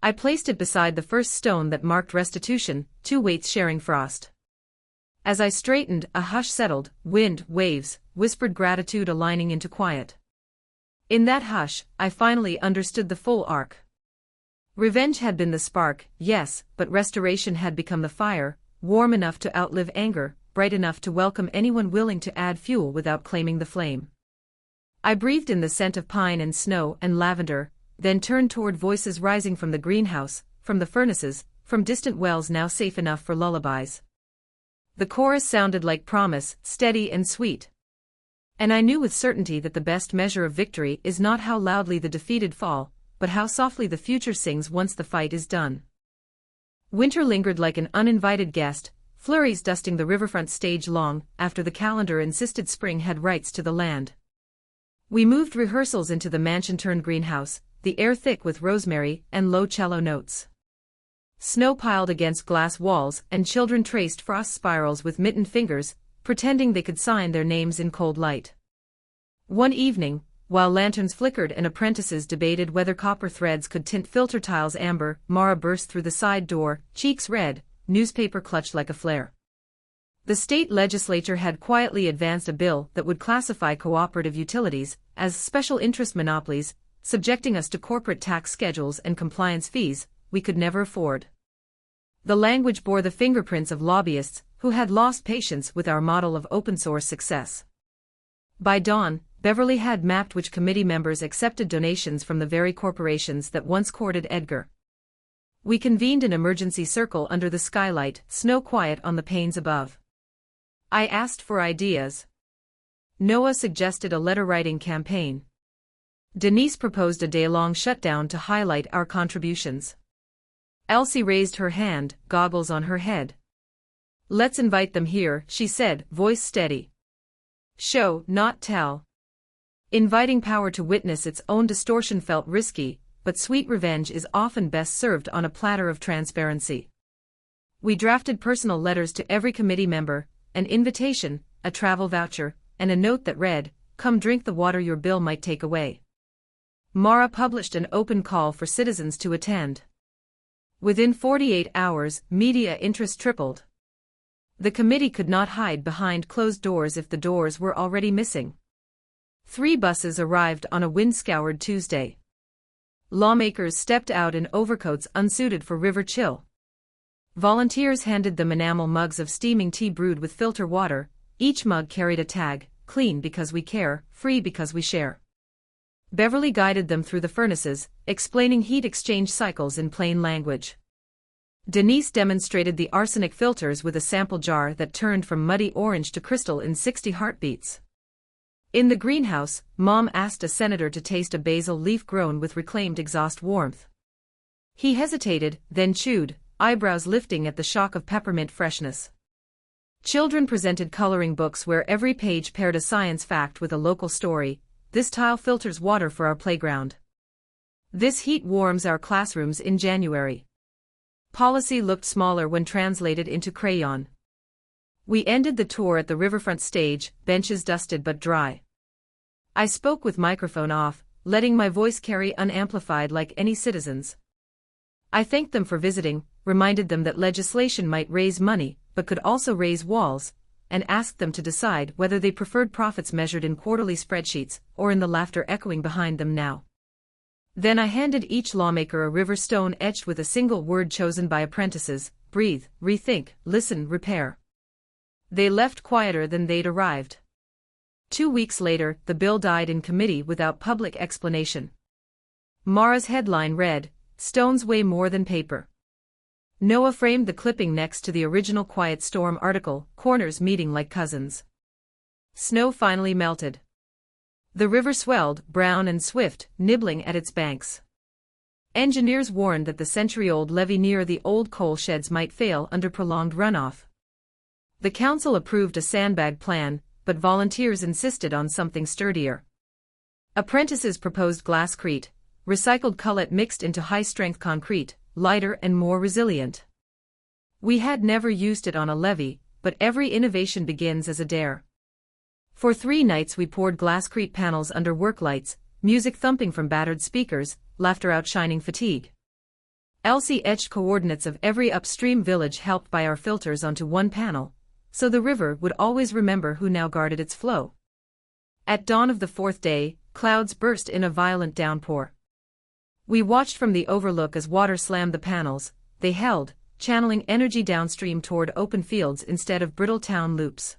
I placed it beside the first stone that marked restitution, 2 weights sharing frost. As I straightened, a hush settled, wind, waves, whispered gratitude aligning into quiet. In that hush, I finally understood the full arc. Revenge had been the spark, yes, but restoration had become the fire, warm enough to outlive anger, bright enough to welcome anyone willing to add fuel without claiming the flame. I breathed in the scent of pine and snow and lavender, then turned toward voices rising from the greenhouse, from the furnaces, from distant wells now safe enough for lullabies. The chorus sounded like promise, steady and sweet. And I knew with certainty that the best measure of victory is not how loudly the defeated fall, but how softly the future sings once the fight is done. Winter lingered like an uninvited guest, flurries dusting the riverfront stage long after the calendar insisted spring had rights to the land. We moved rehearsals into the mansion-turned-greenhouse, the air thick with rosemary and low cello notes. Snow piled against glass walls and children traced frost spirals with mittened fingers, pretending they could sign their names in cold light. One evening, while lanterns flickered and apprentices debated whether copper threads could tint filter tiles amber, Mara burst through the side door, cheeks red, newspaper clutched like a flare. The state legislature had quietly advanced a bill that would classify cooperative utilities as special interest monopolies, subjecting us to corporate tax schedules and compliance fees we could never afford. The language bore the fingerprints of lobbyists who had lost patience with our model of open-source success. By dawn, Beverly had mapped which committee members accepted donations from the very corporations that once courted Edgar. We convened an emergency circle under the skylight, snow quiet on the panes above. I asked for ideas. Noah suggested a letter-writing campaign. Denise proposed a day-long shutdown to highlight our contributions. Elsie raised her hand, goggles on her head. Let's invite them here, she said, voice steady. Show, not tell. Inviting power to witness its own distortion felt risky, but sweet revenge is often best served on a platter of transparency. We drafted personal letters to every committee member, an invitation, a travel voucher, and a note that read, "Come drink the water your bill might take away." Mara published an open call for citizens to attend. Within 48 hours, media interest tripled. The committee could not hide behind closed doors if the doors were already missing. 3 buses arrived on a wind-scoured Tuesday. Lawmakers stepped out in overcoats unsuited for river chill. Volunteers handed them enamel mugs of steaming tea brewed with filter water. Each mug carried a tag, "Clean because we care, free because we share." Beverly guided them through the furnaces, explaining heat exchange cycles in plain language. Denise demonstrated the arsenic filters with a sample jar that turned from muddy orange to crystal in 60 heartbeats. In the greenhouse, Mom asked a senator to taste a basil leaf grown with reclaimed exhaust warmth. He hesitated, then chewed, eyebrows lifting at the shock of peppermint freshness. Children presented coloring books where every page paired a science fact with a local story. This tile filters water for our playground. This heat warms our classrooms in January. Policy looked smaller when translated into crayon. We ended the tour at the riverfront stage, benches dusted but dry. I spoke with microphone off, letting my voice carry unamplified like any citizen's. I thanked them for visiting, reminded them that legislation might raise money, but could also raise walls, and asked them to decide whether they preferred profits measured in quarterly spreadsheets or in the laughter echoing behind them now. Then I handed each lawmaker a river stone etched with a single word chosen by apprentices: breathe, rethink, listen, repair. They left quieter than they'd arrived. 2 weeks later, the bill died in committee without public explanation. Mara's headline read, "Stones weigh more than paper." Noah framed the clipping next to the original Quiet Storm article, "Corners meeting like cousins." Snow finally melted. The river swelled, brown and swift, nibbling at its banks. Engineers warned that the century-old levee near the old coal sheds might fail under prolonged runoff. The council approved a sandbag plan, but volunteers insisted on something sturdier. Apprentices proposed glasscrete, recycled cullet mixed into high-strength concrete, lighter and more resilient. We had never used it on a levee, but every innovation begins as a dare. For 3 nights we poured glasscrete panels under work lights, music thumping from battered speakers, laughter outshining fatigue. Elsie etched coordinates of every upstream village helped by our filters onto one panel, so the river would always remember who now guarded its flow. At dawn of the 4th day, clouds burst in a violent downpour. We watched from the overlook as water slammed the panels. They held, channeling energy downstream toward open fields instead of brittle town loops.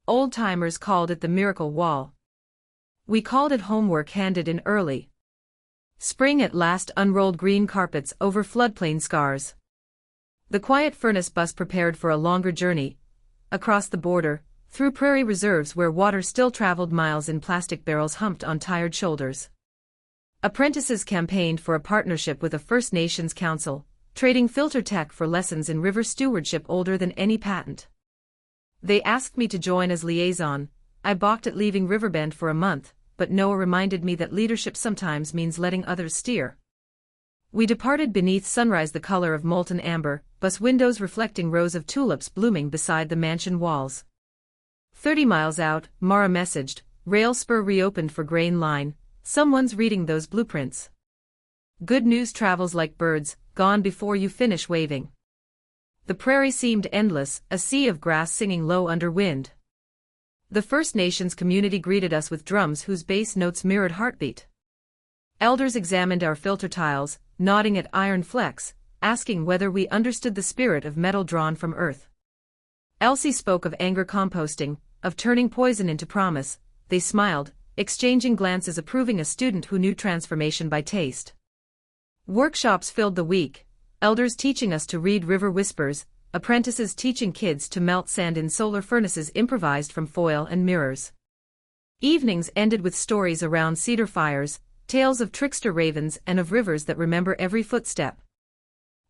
Old-timers called it the miracle wall. We called it homework handed in early. Spring at last unrolled green carpets over floodplain scars. The quiet furnace bus prepared for a longer journey, across the border, through prairie reserves where water still traveled miles in plastic barrels humped on tired shoulders. Apprentices campaigned for a partnership with a First Nations council, trading filter tech for lessons in river stewardship older than any patent. They asked me to join as liaison. I balked at leaving Riverbend for a month, but Noah reminded me that leadership sometimes means letting others steer. We departed beneath sunrise, the color of molten amber, bus windows reflecting rows of tulips blooming beside the mansion walls. 30 miles out, Mara messaged, "Rail spur reopened for grain line. Someone's reading those blueprints." Good news travels like birds, gone before you finish waving. The prairie seemed endless, a sea of grass singing low under wind. The First Nations community greeted us with drums whose bass notes mirrored heartbeat. Elders examined our filter tiles, nodding at iron flecks, asking whether we understood the spirit of metal drawn from earth. Elsie spoke of anger composting, of turning poison into promise. They smiled, exchanging glances approving, a student who knew transformation by taste. Workshops filled the week, elders teaching us to read river whispers, apprentices teaching kids to melt sand in solar furnaces improvised from foil and mirrors. Evenings ended with stories around cedar fires, tales of trickster ravens and of rivers that remember every footstep.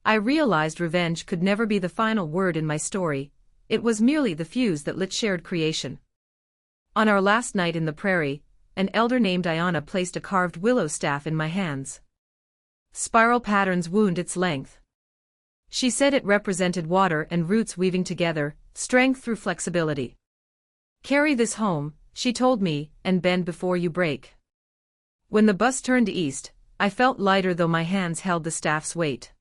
I realized revenge could never be the final word in my story, it was merely the fuse that lit shared creation. On our last night in the prairie, an elder named Ayana placed a carved willow staff in my hands. Spiral patterns wound its length. She said it represented water and roots weaving together, strength through flexibility. "Carry this home," she told me, "and bend before you break." When the bus turned east, I felt lighter though my hands held the staff's weight.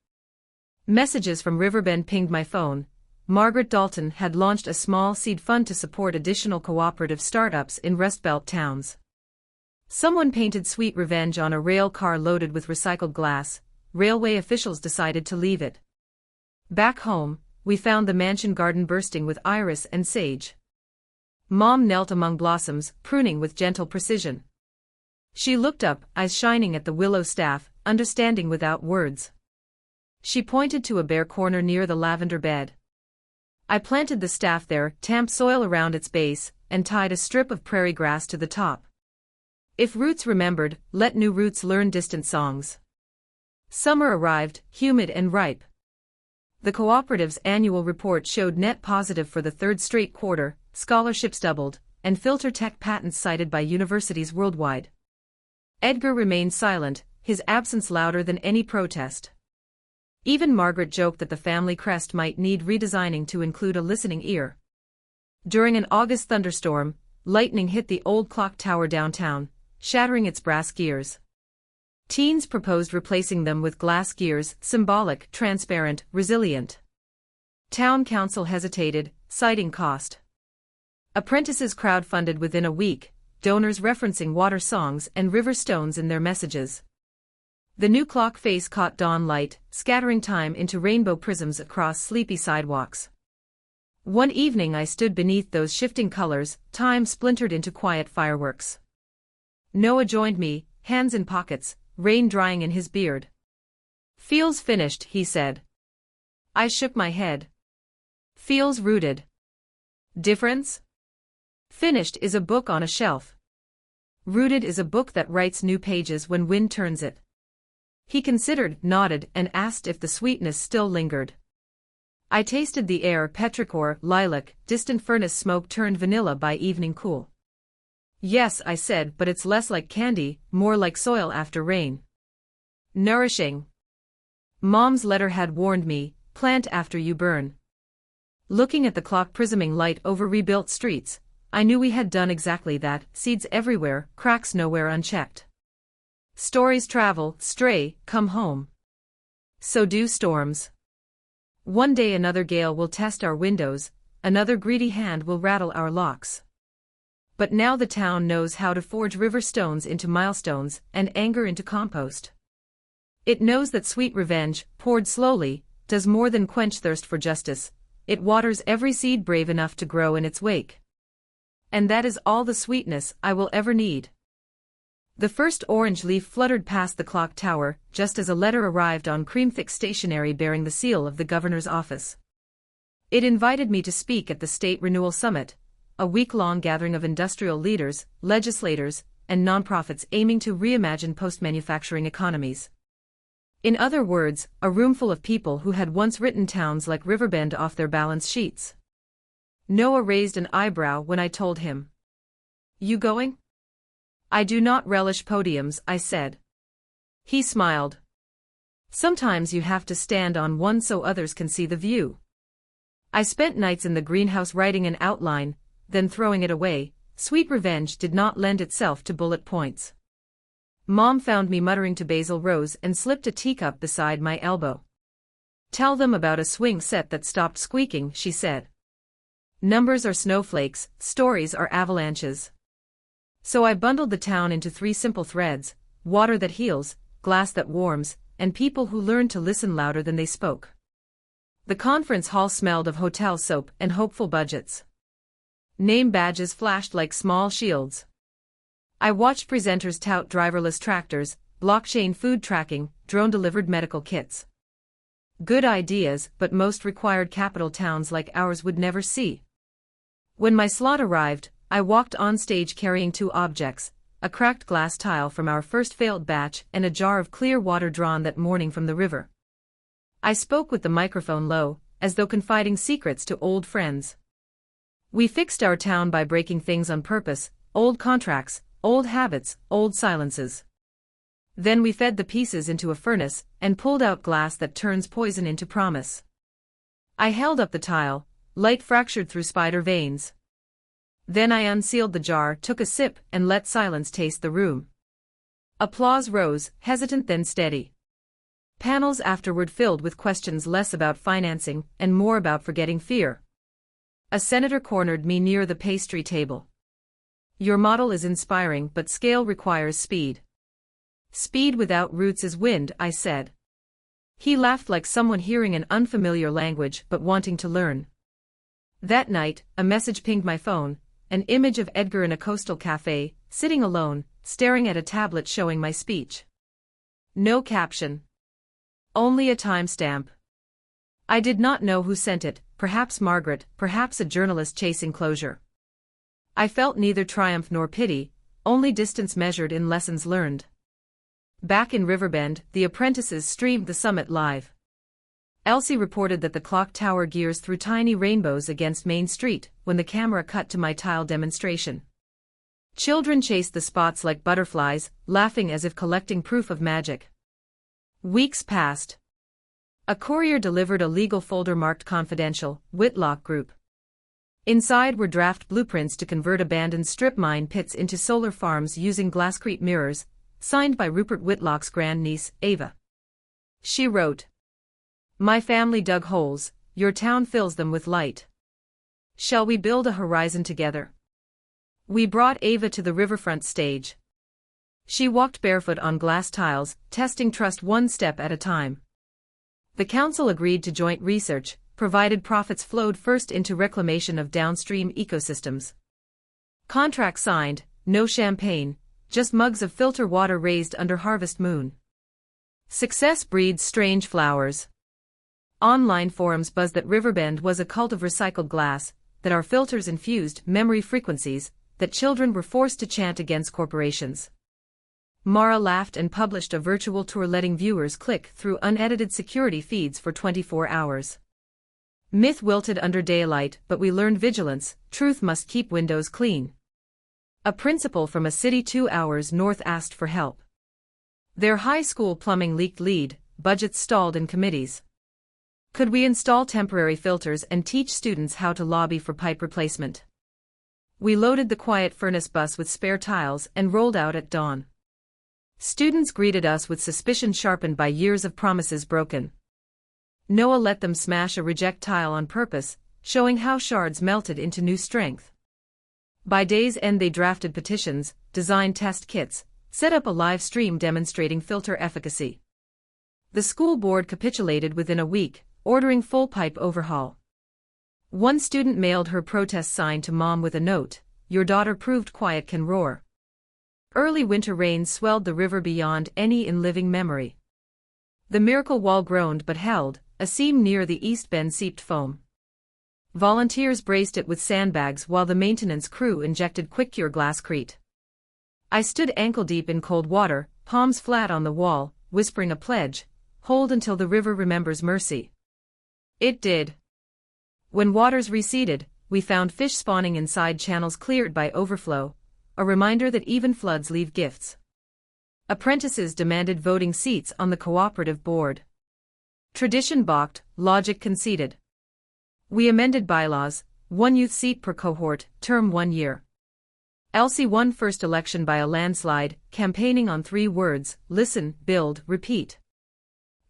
Messages from Riverbend pinged my phone. Margaret Dalton had launched a small seed fund to support additional cooperative startups in Rust Belt towns. Someone painted Sweet Revenge on a rail car loaded with recycled glass. Railway officials decided to leave it. Back home, we found the mansion garden bursting with iris and sage. Mom knelt among blossoms, pruning with gentle precision. She looked up, eyes shining at the willow staff, understanding without words. She pointed to a bare corner near the lavender bed. I planted the staff there, tamped soil around its base, and tied a strip of prairie grass to the top. If roots remembered, let new roots learn distant songs. Summer arrived, humid and ripe. The cooperative's annual report showed net positive for the third straight quarter, scholarships doubled, and filter tech patents cited by universities worldwide. Edgar remained silent, his absence louder than any protest. Even Margaret joked that the family crest might need redesigning to include a listening ear. During an August thunderstorm, lightning hit the old clock tower downtown, shattering its brass gears. Teens proposed replacing them with glass gears, symbolic, transparent, resilient. Town council hesitated, citing cost. Apprentices crowdfunded within a week, donors referencing water songs and river stones in their messages. The new clock face caught dawn light, scattering time into rainbow prisms across sleepy sidewalks. One evening I stood beneath those shifting colors, time splintered into quiet fireworks. Noah joined me, hands in pockets, rain drying in his beard. "Feels finished," he said. I shook my head. "Feels rooted." Difference? Finished is a book on a shelf. Rooted is a book that writes new pages when wind turns it. He considered, nodded, and asked if the sweetness still lingered. I tasted the air, petrichor, lilac, distant furnace smoke turned vanilla by evening cool. "Yes," I said, "but it's less like candy, more like soil after rain. Nourishing." Mom's letter had warned me, plant after you burn. Looking at the clock prisming light over rebuilt streets, I knew we had done exactly that, seeds everywhere, cracks nowhere unchecked. Stories travel, stray, come home. So do storms. One day another gale will test our windows, another greedy hand will rattle our locks. But now the town knows how to forge river stones into milestones and anger into compost. It knows that sweet revenge, poured slowly, does more than quench thirst for justice. It waters every seed brave enough to grow in its wake. And that is all the sweetness I will ever need. The first orange leaf fluttered past the clock tower, just as a letter arrived on cream-thick stationery bearing the seal of the governor's office. It invited me to speak at the State Renewal Summit, a week-long gathering of industrial leaders, legislators, and nonprofits aiming to reimagine post-manufacturing economies. In other words, a room full of people who had once written towns like Riverbend off their balance sheets. Noah raised an eyebrow when I told him. "You going?" "I do not relish podiums," I said. He smiled. "Sometimes you have to stand on one so others can see the view." I spent nights in the greenhouse writing an outline, then throwing it away. Sweet revenge did not lend itself to bullet points. Mom found me muttering to Basil Rose and slipped a teacup beside my elbow. "Tell them about a swing set that stopped squeaking," she said. "Numbers are snowflakes, stories are avalanches." So I bundled the town into 3 simple threads: water that heals, glass that warms, and people who learn to listen louder than they spoke. The conference hall smelled of hotel soap and hopeful budgets. Name badges flashed like small shields. I watched presenters tout driverless tractors, blockchain food tracking, drone-delivered medical kits. Good ideas, but most required capital towns like ours would never see. When my slot arrived, I walked on stage carrying 2 objects, a cracked glass tile from our first failed batch and a jar of clear water drawn that morning from the river. I spoke with the microphone low, as though confiding secrets to old friends. "We fixed our town by breaking things on purpose, old contracts, old habits, old silences. Then we fed the pieces into a furnace and pulled out glass that turns poison into promise." I held up the tile, light fractured through spider veins. Then I unsealed the jar, took a sip, and let silence taste the room. Applause rose, hesitant then steady. Panels afterward filled with questions less about financing and more about forgetting fear. A senator cornered me near the pastry table. Your model is inspiring, but scale requires speed. Speed without roots is wind, I said. He laughed like someone hearing an unfamiliar language but wanting to learn. That night, a message pinged my phone, an image of Edgar in a coastal cafe, sitting alone, staring at a tablet showing my speech. No caption. Only a timestamp. I did not know who sent it, perhaps Margaret, perhaps a journalist chasing closure. I felt neither triumph nor pity, only distance measured in lessons learned. Back in Riverbend, the apprentices streamed the summit live. Elsie reported that the clock tower gears through tiny rainbows against Main Street when the camera cut to my tile demonstration. Children chased the spots like butterflies, laughing as if collecting proof of magic. Weeks passed. A courier delivered a legal folder marked confidential, Whitlock Group. Inside were draft blueprints to convert abandoned strip mine pits into solar farms using glasscrete mirrors, signed by Rupert Whitlock's grandniece, Ava. She wrote, "My family dug holes, your town fills them with light. Shall we build a horizon together?" We brought Ava to the riverfront stage. She walked barefoot on glass tiles, testing trust one step at a time. The council agreed to joint research, provided profits flowed first into reclamation of downstream ecosystems. Contract signed, no champagne, just mugs of filter water raised under harvest moon. Success breeds strange flowers. Online forums buzzed that Riverbend was a cult of recycled glass, that our filters infused memory frequencies, that children were forced to chant against corporations. Mara laughed and published a virtual tour letting viewers click through unedited security feeds for 24 hours. Myth wilted under daylight, but we learned vigilance, truth must keep windows clean. A principal from a city 2 hours north asked for help. Their high school plumbing leaked lead, budgets stalled in committees. Could we install temporary filters and teach students how to lobby for pipe replacement? We loaded the quiet furnace bus with spare tiles and rolled out at dawn. Students greeted us with suspicion sharpened by years of promises broken. Noah let them smash a reject tile on purpose, showing how shards melted into new strength. By day's end they drafted petitions, designed test kits, set up a live stream demonstrating filter efficacy. The school board capitulated within a week, ordering full pipe overhaul. One student mailed her protest sign to mom with a note, "Your daughter proved quiet can roar." Early winter rains swelled the river beyond any in living memory. The miracle wall groaned but held, a seam near the east bend seeped foam. Volunteers braced it with sandbags while the maintenance crew injected quick-cure glasscrete. I stood ankle-deep in cold water, palms flat on the wall, whispering a pledge, "Hold until the river remembers mercy." It did. When waters receded, we found fish spawning inside channels cleared by overflow, a reminder that even floods leave gifts. Apprentices demanded voting seats on the cooperative board. Tradition balked, logic conceded. We amended bylaws, 1 youth seat per cohort, term 1 year. Elsie won first election by a landslide, campaigning on 3 words: listen, build, repeat.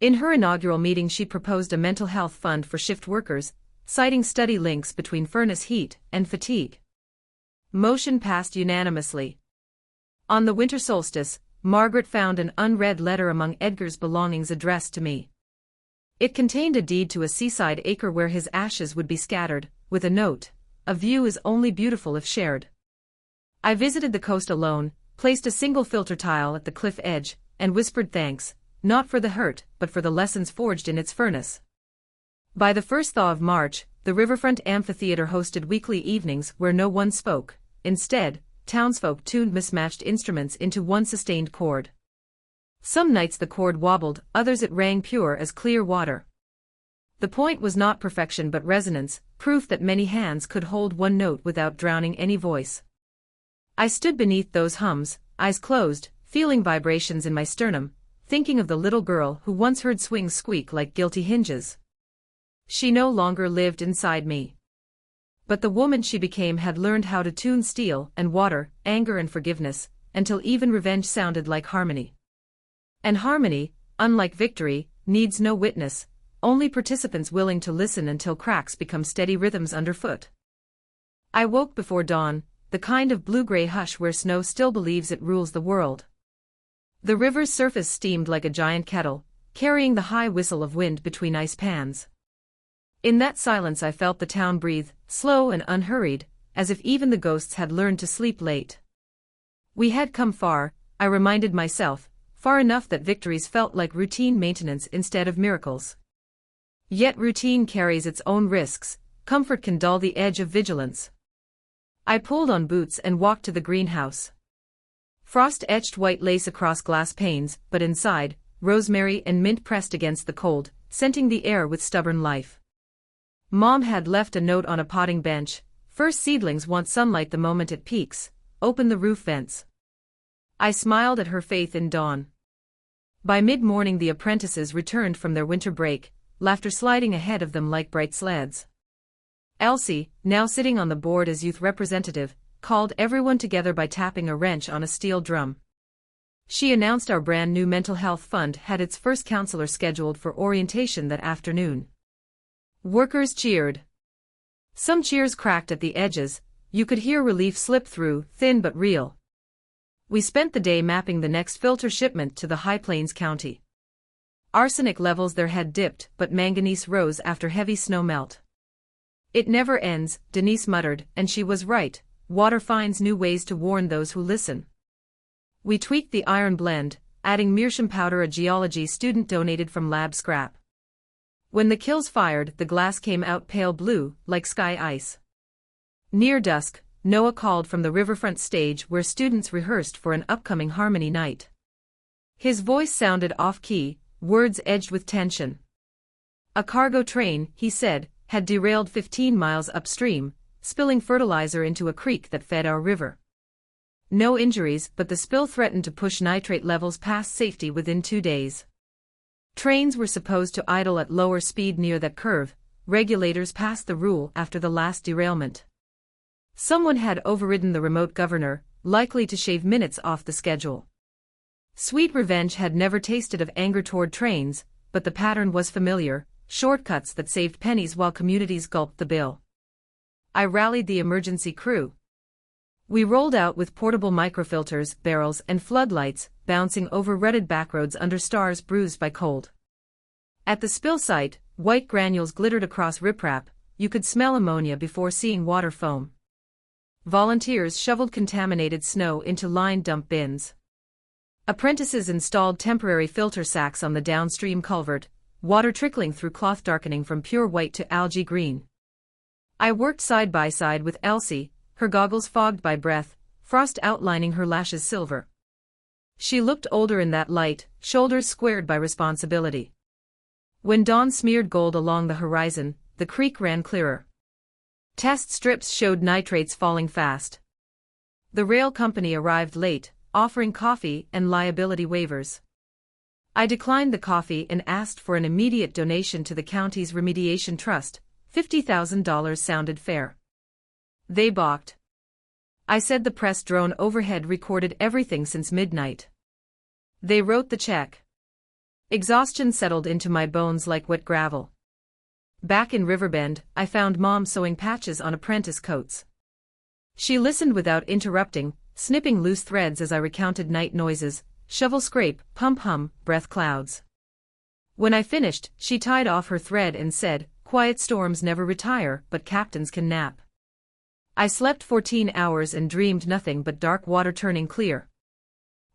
In her inaugural meeting she proposed a mental health fund for shift workers, citing study links between furnace heat and fatigue. Motion passed unanimously. On the winter solstice, Margaret found an unread letter among Edgar's belongings addressed to me. It contained a deed to a seaside acre where his ashes would be scattered, with a note, "A view is only beautiful if shared." I visited the coast alone, placed a single filter tile at the cliff edge, and whispered thanks, not for the hurt, but for the lessons forged in its furnace. By the first thaw of March, the riverfront amphitheater hosted weekly evenings where no one spoke. Instead, townsfolk tuned mismatched instruments into one sustained chord. Some nights the chord wobbled, others it rang pure as clear water. The point was not perfection but resonance, proof that many hands could hold one note without drowning any voice. I stood beneath those hums, eyes closed, feeling vibrations in my sternum, thinking of the little girl who once heard swings squeak like guilty hinges. She no longer lived inside me. But the woman she became had learned how to tune steel and water, anger and forgiveness, until even revenge sounded like harmony. And harmony, unlike victory, needs no witness, only participants willing to listen until cracks become steady rhythms underfoot. I woke before dawn, the kind of blue-gray hush where snow still believes it rules the world. The river's surface steamed like a giant kettle, carrying the high whistle of wind between ice pans. In that silence I felt the town breathe, slow and unhurried, as if even the ghosts had learned to sleep late. We had come far, I reminded myself, far enough that victories felt like routine maintenance instead of miracles. Yet routine carries its own risks, comfort can dull the edge of vigilance. I pulled on boots and walked to the greenhouse. Frost etched white lace across glass panes, but inside, rosemary and mint pressed against the cold, scenting the air with stubborn life. Mom had left a note on a potting bench: first seedlings want sunlight the moment it peaks, open the roof vents. I smiled at her faith in dawn. By mid-morning the apprentices returned from their winter break, laughter sliding ahead of them like bright sleds. Elsie, now sitting on the board as youth representative, called everyone together by tapping a wrench on a steel drum. She announced our brand new mental health fund had its first counselor scheduled for orientation that afternoon. Workers cheered. Some cheers cracked at the edges, you could hear relief slip through, thin but real. We spent the day mapping the next filter shipment to the High Plains County. Arsenic levels there had dipped, but manganese rose after heavy snow melt. It never ends, Denise muttered, and she was right, water finds new ways to warn those who listen. We tweaked the iron blend, adding meerschaum powder a geology student donated from lab scrap. When the kills fired, the glass came out pale blue, like sky ice. Near dusk, Noah called from the riverfront stage where students rehearsed for an upcoming harmony night. His voice sounded off-key, words edged with tension. A cargo train, he said, had derailed 15 miles upstream, spilling fertilizer into a creek that fed our river. No injuries, but the spill threatened to push nitrate levels past safety within 2 days. Trains were supposed to idle at lower speed near that curve. Regulators passed the rule after the last derailment. Someone had overridden the remote governor, likely to shave minutes off the schedule. Sweet revenge had never tasted of anger toward trains, but the pattern was familiar: shortcuts that saved pennies while communities gulped the bill. I rallied the emergency crew. We rolled out with portable microfilters, barrels, and floodlights, bouncing over rutted backroads under stars bruised by cold. At the spill site, white granules glittered across riprap, you could smell ammonia before seeing water foam. Volunteers shoveled contaminated snow into lined dump bins. Apprentices installed temporary filter sacks on the downstream culvert, water trickling through cloth darkening from pure white to algae green. I worked side by side with Elsie, her goggles fogged by breath, frost outlining her lashes silver. She looked older in that light, shoulders squared by responsibility. When dawn smeared gold along the horizon, the creek ran clearer. Test strips showed nitrates falling fast. The rail company arrived late, offering coffee and liability waivers. I declined the coffee and asked for an immediate donation to the county's remediation trust. $50,000 sounded fair. They balked. I said the press drone overhead recorded everything since midnight. They wrote the check. Exhaustion settled into my bones like wet gravel. Back in Riverbend, I found Mom sewing patches on apprentice coats. She listened without interrupting, snipping loose threads as I recounted night noises: shovel scrape, pump hum, breath clouds. When I finished, she tied off her thread and said, "Quiet storms never retire, but captains can nap." I slept 14 hours and dreamed nothing but dark water turning clear.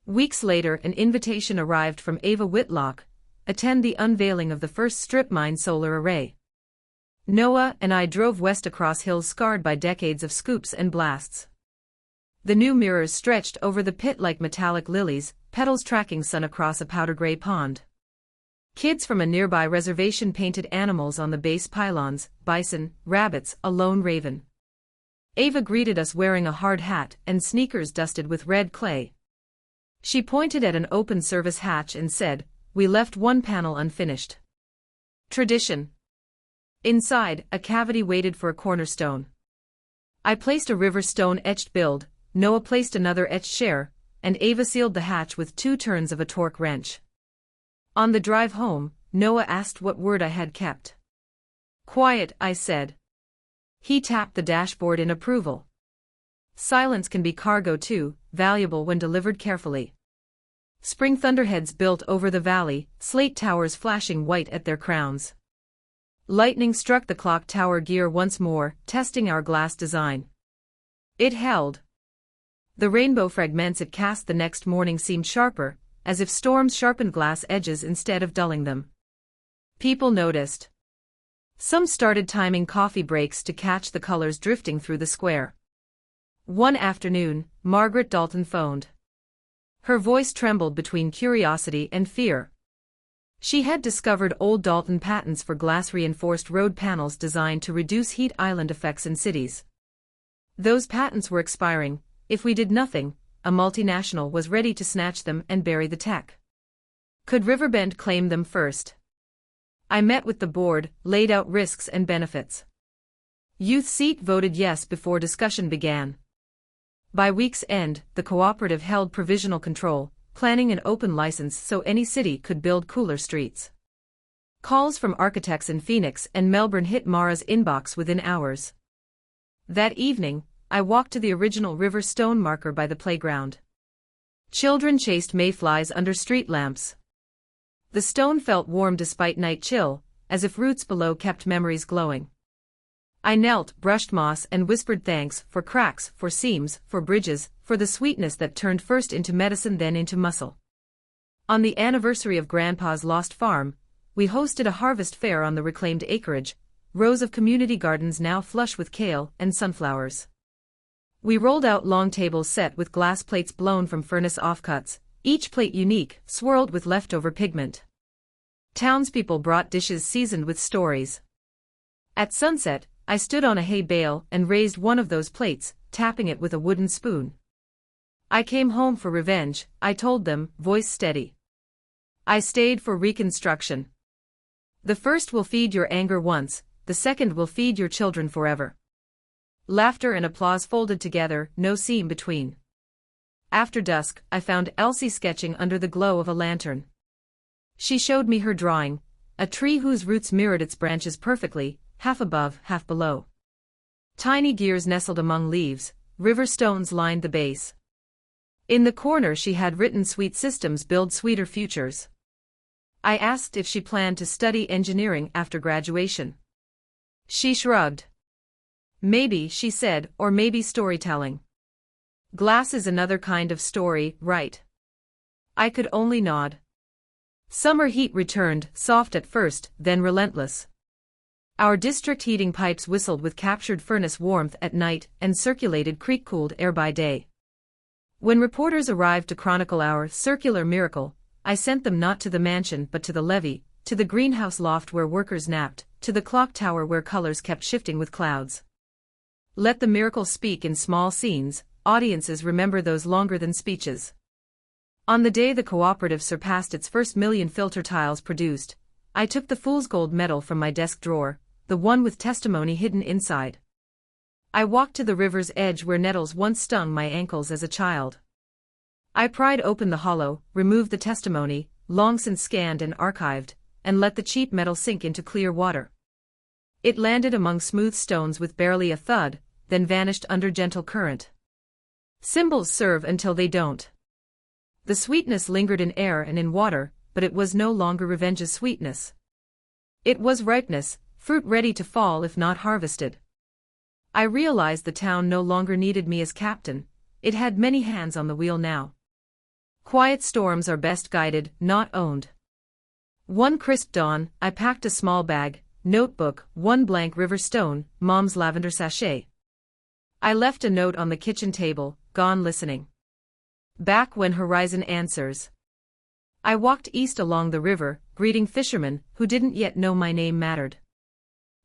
Weeks later, an invitation arrived from Ava Whitlock: attend the unveiling of the first strip mine solar array. Noah and I drove west across hills scarred by decades of scoops and blasts. The new mirrors stretched over the pit like metallic lilies, petals tracking sun across a powder-gray pond. Kids from a nearby reservation painted animals on the base pylons: bison, rabbits, a lone raven. Ava greeted us wearing a hard hat and sneakers dusted with red clay. She pointed at an open service hatch and said, "We left one panel unfinished." Tradition. Inside, a cavity waited for a cornerstone. I placed a river stone etched build, Noah placed another etched share, and Ava sealed the hatch with 2 turns of a torque wrench. On the drive home, Noah asked what word I had kept. "Quiet," I said. He tapped the dashboard in approval. Silence can be cargo too, valuable when delivered carefully. Spring thunderheads built over the valley, slate towers flashing white at their crowns. Lightning struck the clock tower gear once more, testing our glass design. It held. The rainbow fragments it cast the next morning seemed sharper, as if storms sharpened glass edges instead of dulling them. People noticed. Some started timing coffee breaks to catch the colors drifting through the square. One afternoon, Margaret Dalton phoned. Her voice trembled between curiosity and fear. She had discovered old Dalton patents for glass-reinforced road panels designed to reduce heat island effects in cities. Those patents were expiring. If we did nothing, a multinational was ready to snatch them and bury the tech. Could Riverbend claim them first? I met with the board, laid out risks and benefits. Youth Seat voted yes before discussion began. By week's end, the cooperative held provisional control, planning an open license so any city could build cooler streets. Calls from architects in Phoenix and Melbourne hit Mara's inbox within hours. That evening, I walked to the original river stone marker by the playground. Children chased mayflies under street lamps. The stone felt warm despite night chill, as if roots below kept memories glowing. I knelt, brushed moss and whispered thanks for cracks, for seams, for bridges, for the sweetness that turned first into medicine then into muscle. On the anniversary of Grandpa's lost farm, we hosted a harvest fair on the reclaimed acreage, rows of community gardens now flush with kale and sunflowers. We rolled out long tables set with glass plates blown from furnace offcuts, each plate unique, swirled with leftover pigment. Townspeople brought dishes seasoned with stories. At sunset, I stood on a hay bale and raised one of those plates, tapping it with a wooden spoon. I came home for revenge, I told them, voice steady. I stayed for reconstruction. The first will feed your anger once, the second will feed your children forever. Laughter and applause folded together, no seam between. After dusk, I found Elsie sketching under the glow of a lantern. She showed me her drawing, a tree whose roots mirrored its branches perfectly, half above, half below. Tiny gears nestled among leaves, river stones lined the base. In the corner she had written "Sweet systems build sweeter futures." I asked if she planned to study engineering after graduation. She shrugged. Maybe, she said, or maybe storytelling. Glass is another kind of story, right? I could only nod. Summer heat returned, soft at first, then relentless. Our district heating pipes whistled with captured furnace warmth at night and circulated creek-cooled air by day. When reporters arrived to chronicle our circular miracle, I sent them not to the mansion but to the levee, to the greenhouse loft where workers napped, to the clock tower where colors kept shifting with clouds. Let the miracle speak in small scenes, audiences remember those longer than speeches. On the day the cooperative surpassed its first 1,000,000 filter tiles produced, I took the fool's gold medal from my desk drawer, the one with testimony hidden inside. I walked to the river's edge where nettles once stung my ankles as a child. I pried open the hollow, removed the testimony, long since scanned and archived, and let the cheap metal sink into clear water. It landed among smooth stones with barely a thud, then vanished under gentle current. Symbols serve until they don't. The sweetness lingered in air and in water, but it was no longer revenge's sweetness. It was ripeness, fruit ready to fall if not harvested. I realized the town no longer needed me as captain, it had many hands on the wheel now. Quiet storms are best guided, not owned. One crisp dawn, I packed a small bag, notebook, one blank river stone, Mom's lavender sachet. I left a note on the kitchen table, gone listening. Back when horizon answers. I walked east along the river, greeting fishermen who didn't yet know my name mattered.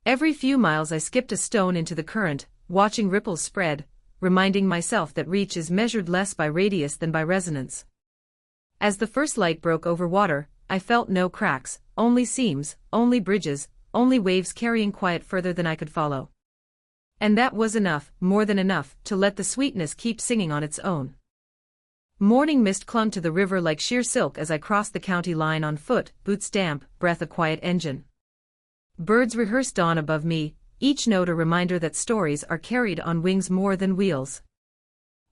Every few miles I skipped a stone into the current, watching ripples spread, reminding myself that reach is measured less by radius than by resonance. As the first light broke over water, I felt no cracks, only seams, only bridges, only waves carrying quiet further than I could follow. And that was enough, more than enough, to let the sweetness keep singing on its own. Morning mist clung to the river like sheer silk as I crossed the county line on foot, boots damp, breath a quiet engine. Birds rehearsed dawn above me, each note a reminder that stories are carried on wings more than wheels.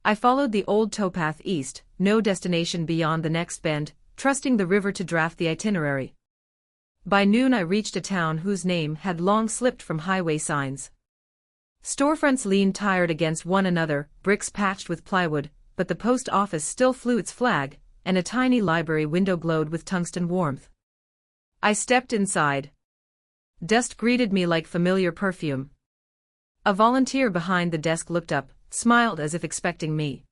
I followed the old towpath east, no destination beyond the next bend, trusting the river to draft the itinerary. By noon I reached a town whose name had long slipped from highway signs. Storefronts leaned tired against one another, bricks patched with plywood, but the post office still flew its flag, and a tiny library window glowed with tungsten warmth. I stepped inside. Dust greeted me like familiar perfume. A volunteer behind the desk looked up, smiled as if expecting me.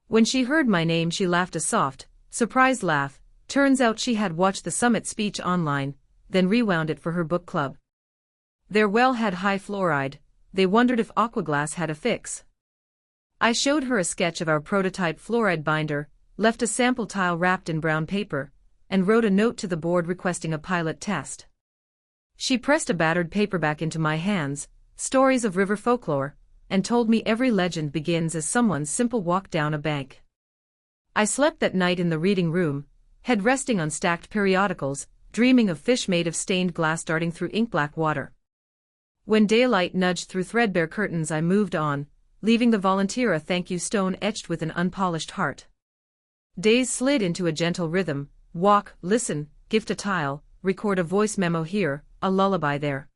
When she heard my name she laughed a soft, surprised laugh. Turns out she had watched the summit speech online, then rewound it for her book club. Their well had high fluoride. They wondered if Aquaglass had a fix. I showed her a sketch of our prototype fluoride binder, left a sample tile wrapped in brown paper, and wrote a note to the board requesting a pilot test. She pressed a battered paperback into my hands, stories of river folklore, and told me every legend begins as someone's simple walk down a bank. I slept that night in the reading room, head resting on stacked periodicals, dreaming of fish made of stained glass darting through ink-black water. When daylight nudged through threadbare curtains I moved on, leaving the volunteer a thank you stone etched with an unpolished heart. Days slid into a gentle rhythm: walk, listen, gift a tile, record a voice memo here, a lullaby there.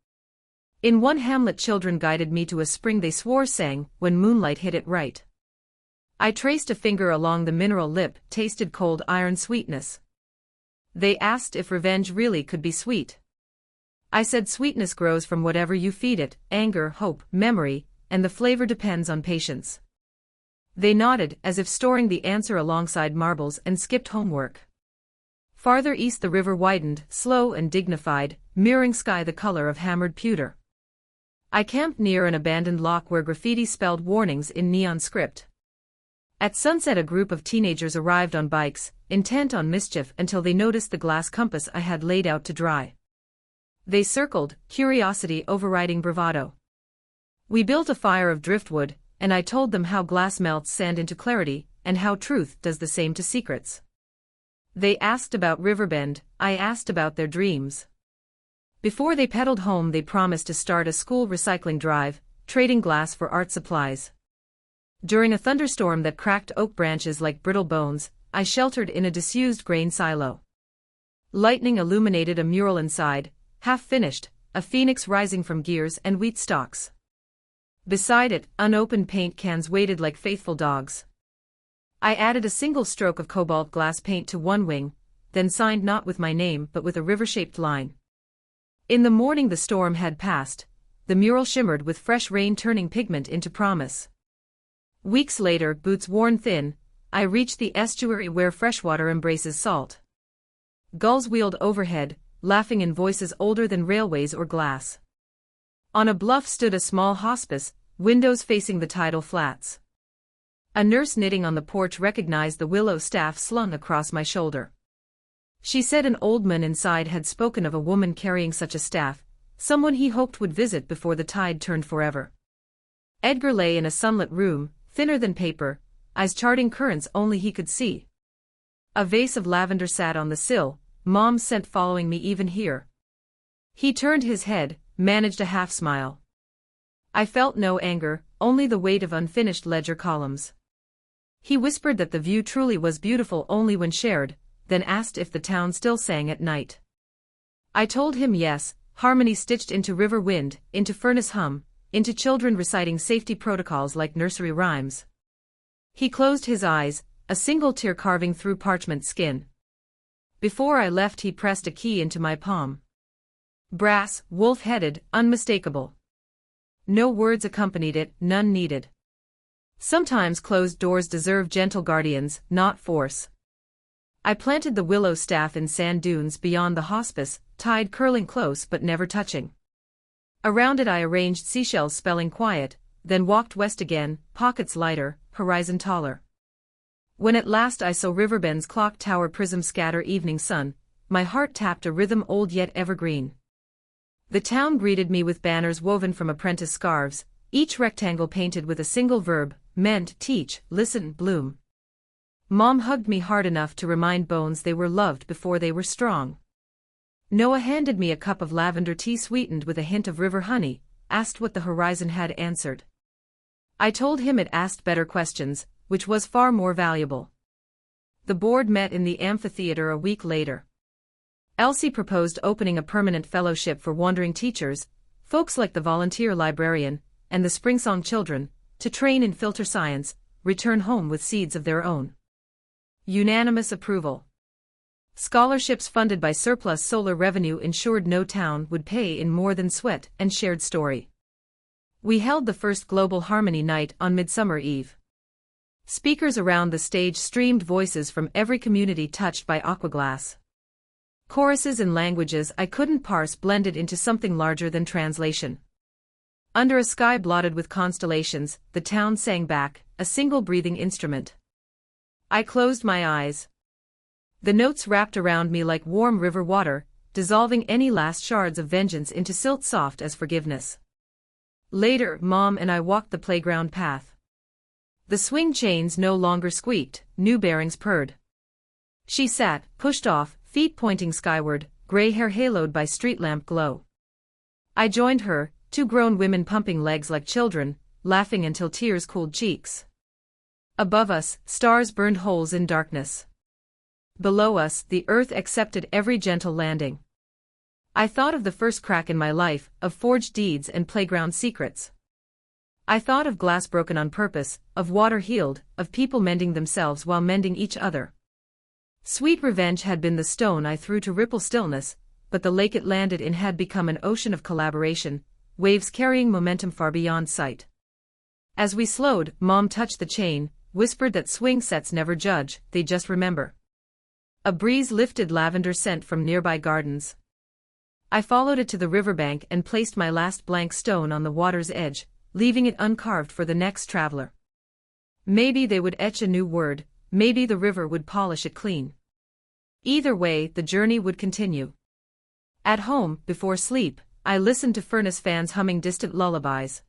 In one hamlet children guided me to a spring they swore sang, when moonlight hit it right. I traced a finger along the mineral lip, tasted cold iron sweetness. They asked if revenge really could be sweet. I said sweetness grows from whatever you feed it, anger, hope, memory, and the flavor depends on patience. They nodded as if storing the answer alongside marbles and skipped homework. Farther east the river widened, slow and dignified, mirroring sky the color of hammered pewter. I camped near an abandoned lock where graffiti spelled warnings in neon script. At sunset a group of teenagers arrived on bikes, intent on mischief until they noticed the glass compass I had laid out to dry. They circled, curiosity overriding bravado. We built a fire of driftwood, and I told them how glass melts sand into clarity, and how truth does the same to secrets. They asked about Riverbend, I asked about their dreams. Before they pedaled home they promised to start a school recycling drive, trading glass for art supplies. During a thunderstorm that cracked oak branches like brittle bones, I sheltered in a disused grain silo. Lightning illuminated a mural inside, half finished, a phoenix rising from gears and wheat stalks. Beside it, unopened paint cans waited like faithful dogs. I added a single stroke of cobalt glass paint to one wing, then signed not with my name but with a river-shaped line. In the morning the storm had passed, the mural shimmered with fresh rain turning pigment into promise. Weeks later, boots worn thin, I reached the estuary where freshwater embraces salt. Gulls wheeled overhead, laughing in voices older than railways or glass. On a bluff stood a small hospice, windows facing the tidal flats. A nurse knitting on the porch recognized the willow staff slung across my shoulder. She said an old man inside had spoken of a woman carrying such a staff, someone he hoped would visit before the tide turned forever. Edgar lay in a sunlit room, thinner than paper, eyes charting currents only he could see. A vase of lavender sat on the sill, Mom's scent following me even here. He turned his head, managed a half smile. I felt no anger, only the weight of unfinished ledger columns. He whispered that the view truly was beautiful only when shared, then asked if the town still sang at night. I told him yes, harmony stitched into river wind, into furnace hum, into children reciting safety protocols like nursery rhymes. He closed his eyes, a single tear carving through parchment skin. Before I left he pressed a key into my palm. Brass, wolf-headed, unmistakable. No words accompanied it, none needed. Sometimes closed doors deserve gentle guardians, not force. I planted the willow staff in sand dunes beyond the hospice, tide curling close but never touching. Around it I arranged seashells spelling quiet, then walked west again, pockets lighter, horizon taller. When at last I saw Riverbend's clock tower prism scatter evening sun, my heart tapped a rhythm old yet evergreen. The town greeted me with banners woven from apprentice scarves, each rectangle painted with a single verb, meant, teach, listen, bloom. Mom hugged me hard enough to remind Bones they were loved before they were strong. Noah handed me a cup of lavender tea sweetened with a hint of river honey, asked what the horizon had answered. I told him it asked better questions, which was far more valuable. The board met in the amphitheater a week later. Elsie proposed opening a permanent fellowship for wandering teachers, folks like the volunteer librarian, and the Springsong children, to train in filter science, return home with seeds of their own. Unanimous approval. Scholarships funded by surplus solar revenue ensured no town would pay in more than sweat and shared story. We held the first Global Harmony Night on Midsummer Eve. Speakers around the stage streamed voices from every community touched by Aquaglass. Choruses in languages I couldn't parse blended into something larger than translation. Under a sky blotted with constellations, the town sang back, a single breathing instrument. I closed my eyes. The notes wrapped around me like warm river water, dissolving any last shards of vengeance into silt soft as forgiveness. Later, Mom and I walked the playground path. The swing chains no longer squeaked, new bearings purred. She sat, pushed off, feet pointing skyward, gray hair haloed by street lamp glow. I joined her, two grown women pumping legs like children, laughing until tears cooled cheeks. Above us, stars burned holes in darkness. Below us, the earth accepted every gentle landing. I thought of the first crack in my life, of forged deeds and playground secrets. I thought of glass broken on purpose, of water healed, of people mending themselves while mending each other. Sweet revenge had been the stone I threw to ripple stillness, but the lake it landed in had become an ocean of collaboration, waves carrying momentum far beyond sight. As we slowed, Mom touched the chain, whispered that swing sets never judge, they just remember. A breeze lifted lavender scent from nearby gardens. I followed it to the riverbank and placed my last blank stone on the water's edge, leaving it uncarved for the next traveler. Maybe they would etch a new word, maybe the river would polish it clean. Either way, the journey would continue. At home, before sleep, I listened to furnace fans humming distant lullabies.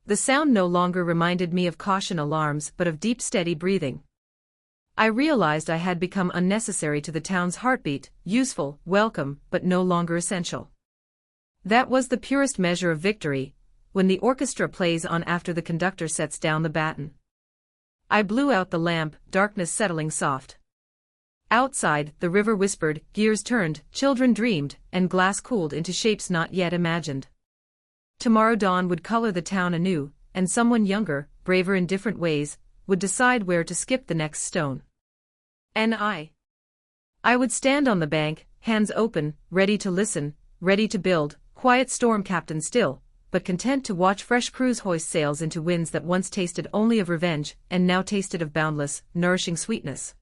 The sound no longer reminded me of caution alarms but of deep steady breathing. I realized I had become unnecessary to the town's heartbeat, useful, welcome, but no longer essential. That was the purest measure of victory, when the orchestra plays on after the conductor sets down the baton. I blew out the lamp, darkness settling soft. Outside, the river whispered, gears turned, children dreamed, and glass cooled into shapes not yet imagined. Tomorrow dawn would color the town anew, and someone younger, braver in different ways, would decide where to skip the next stone. And I would stand on the bank, hands open, ready to listen, ready to build, quiet storm captain still, but content to watch fresh crews hoist sails into winds that once tasted only of revenge, and now tasted of boundless, nourishing sweetness.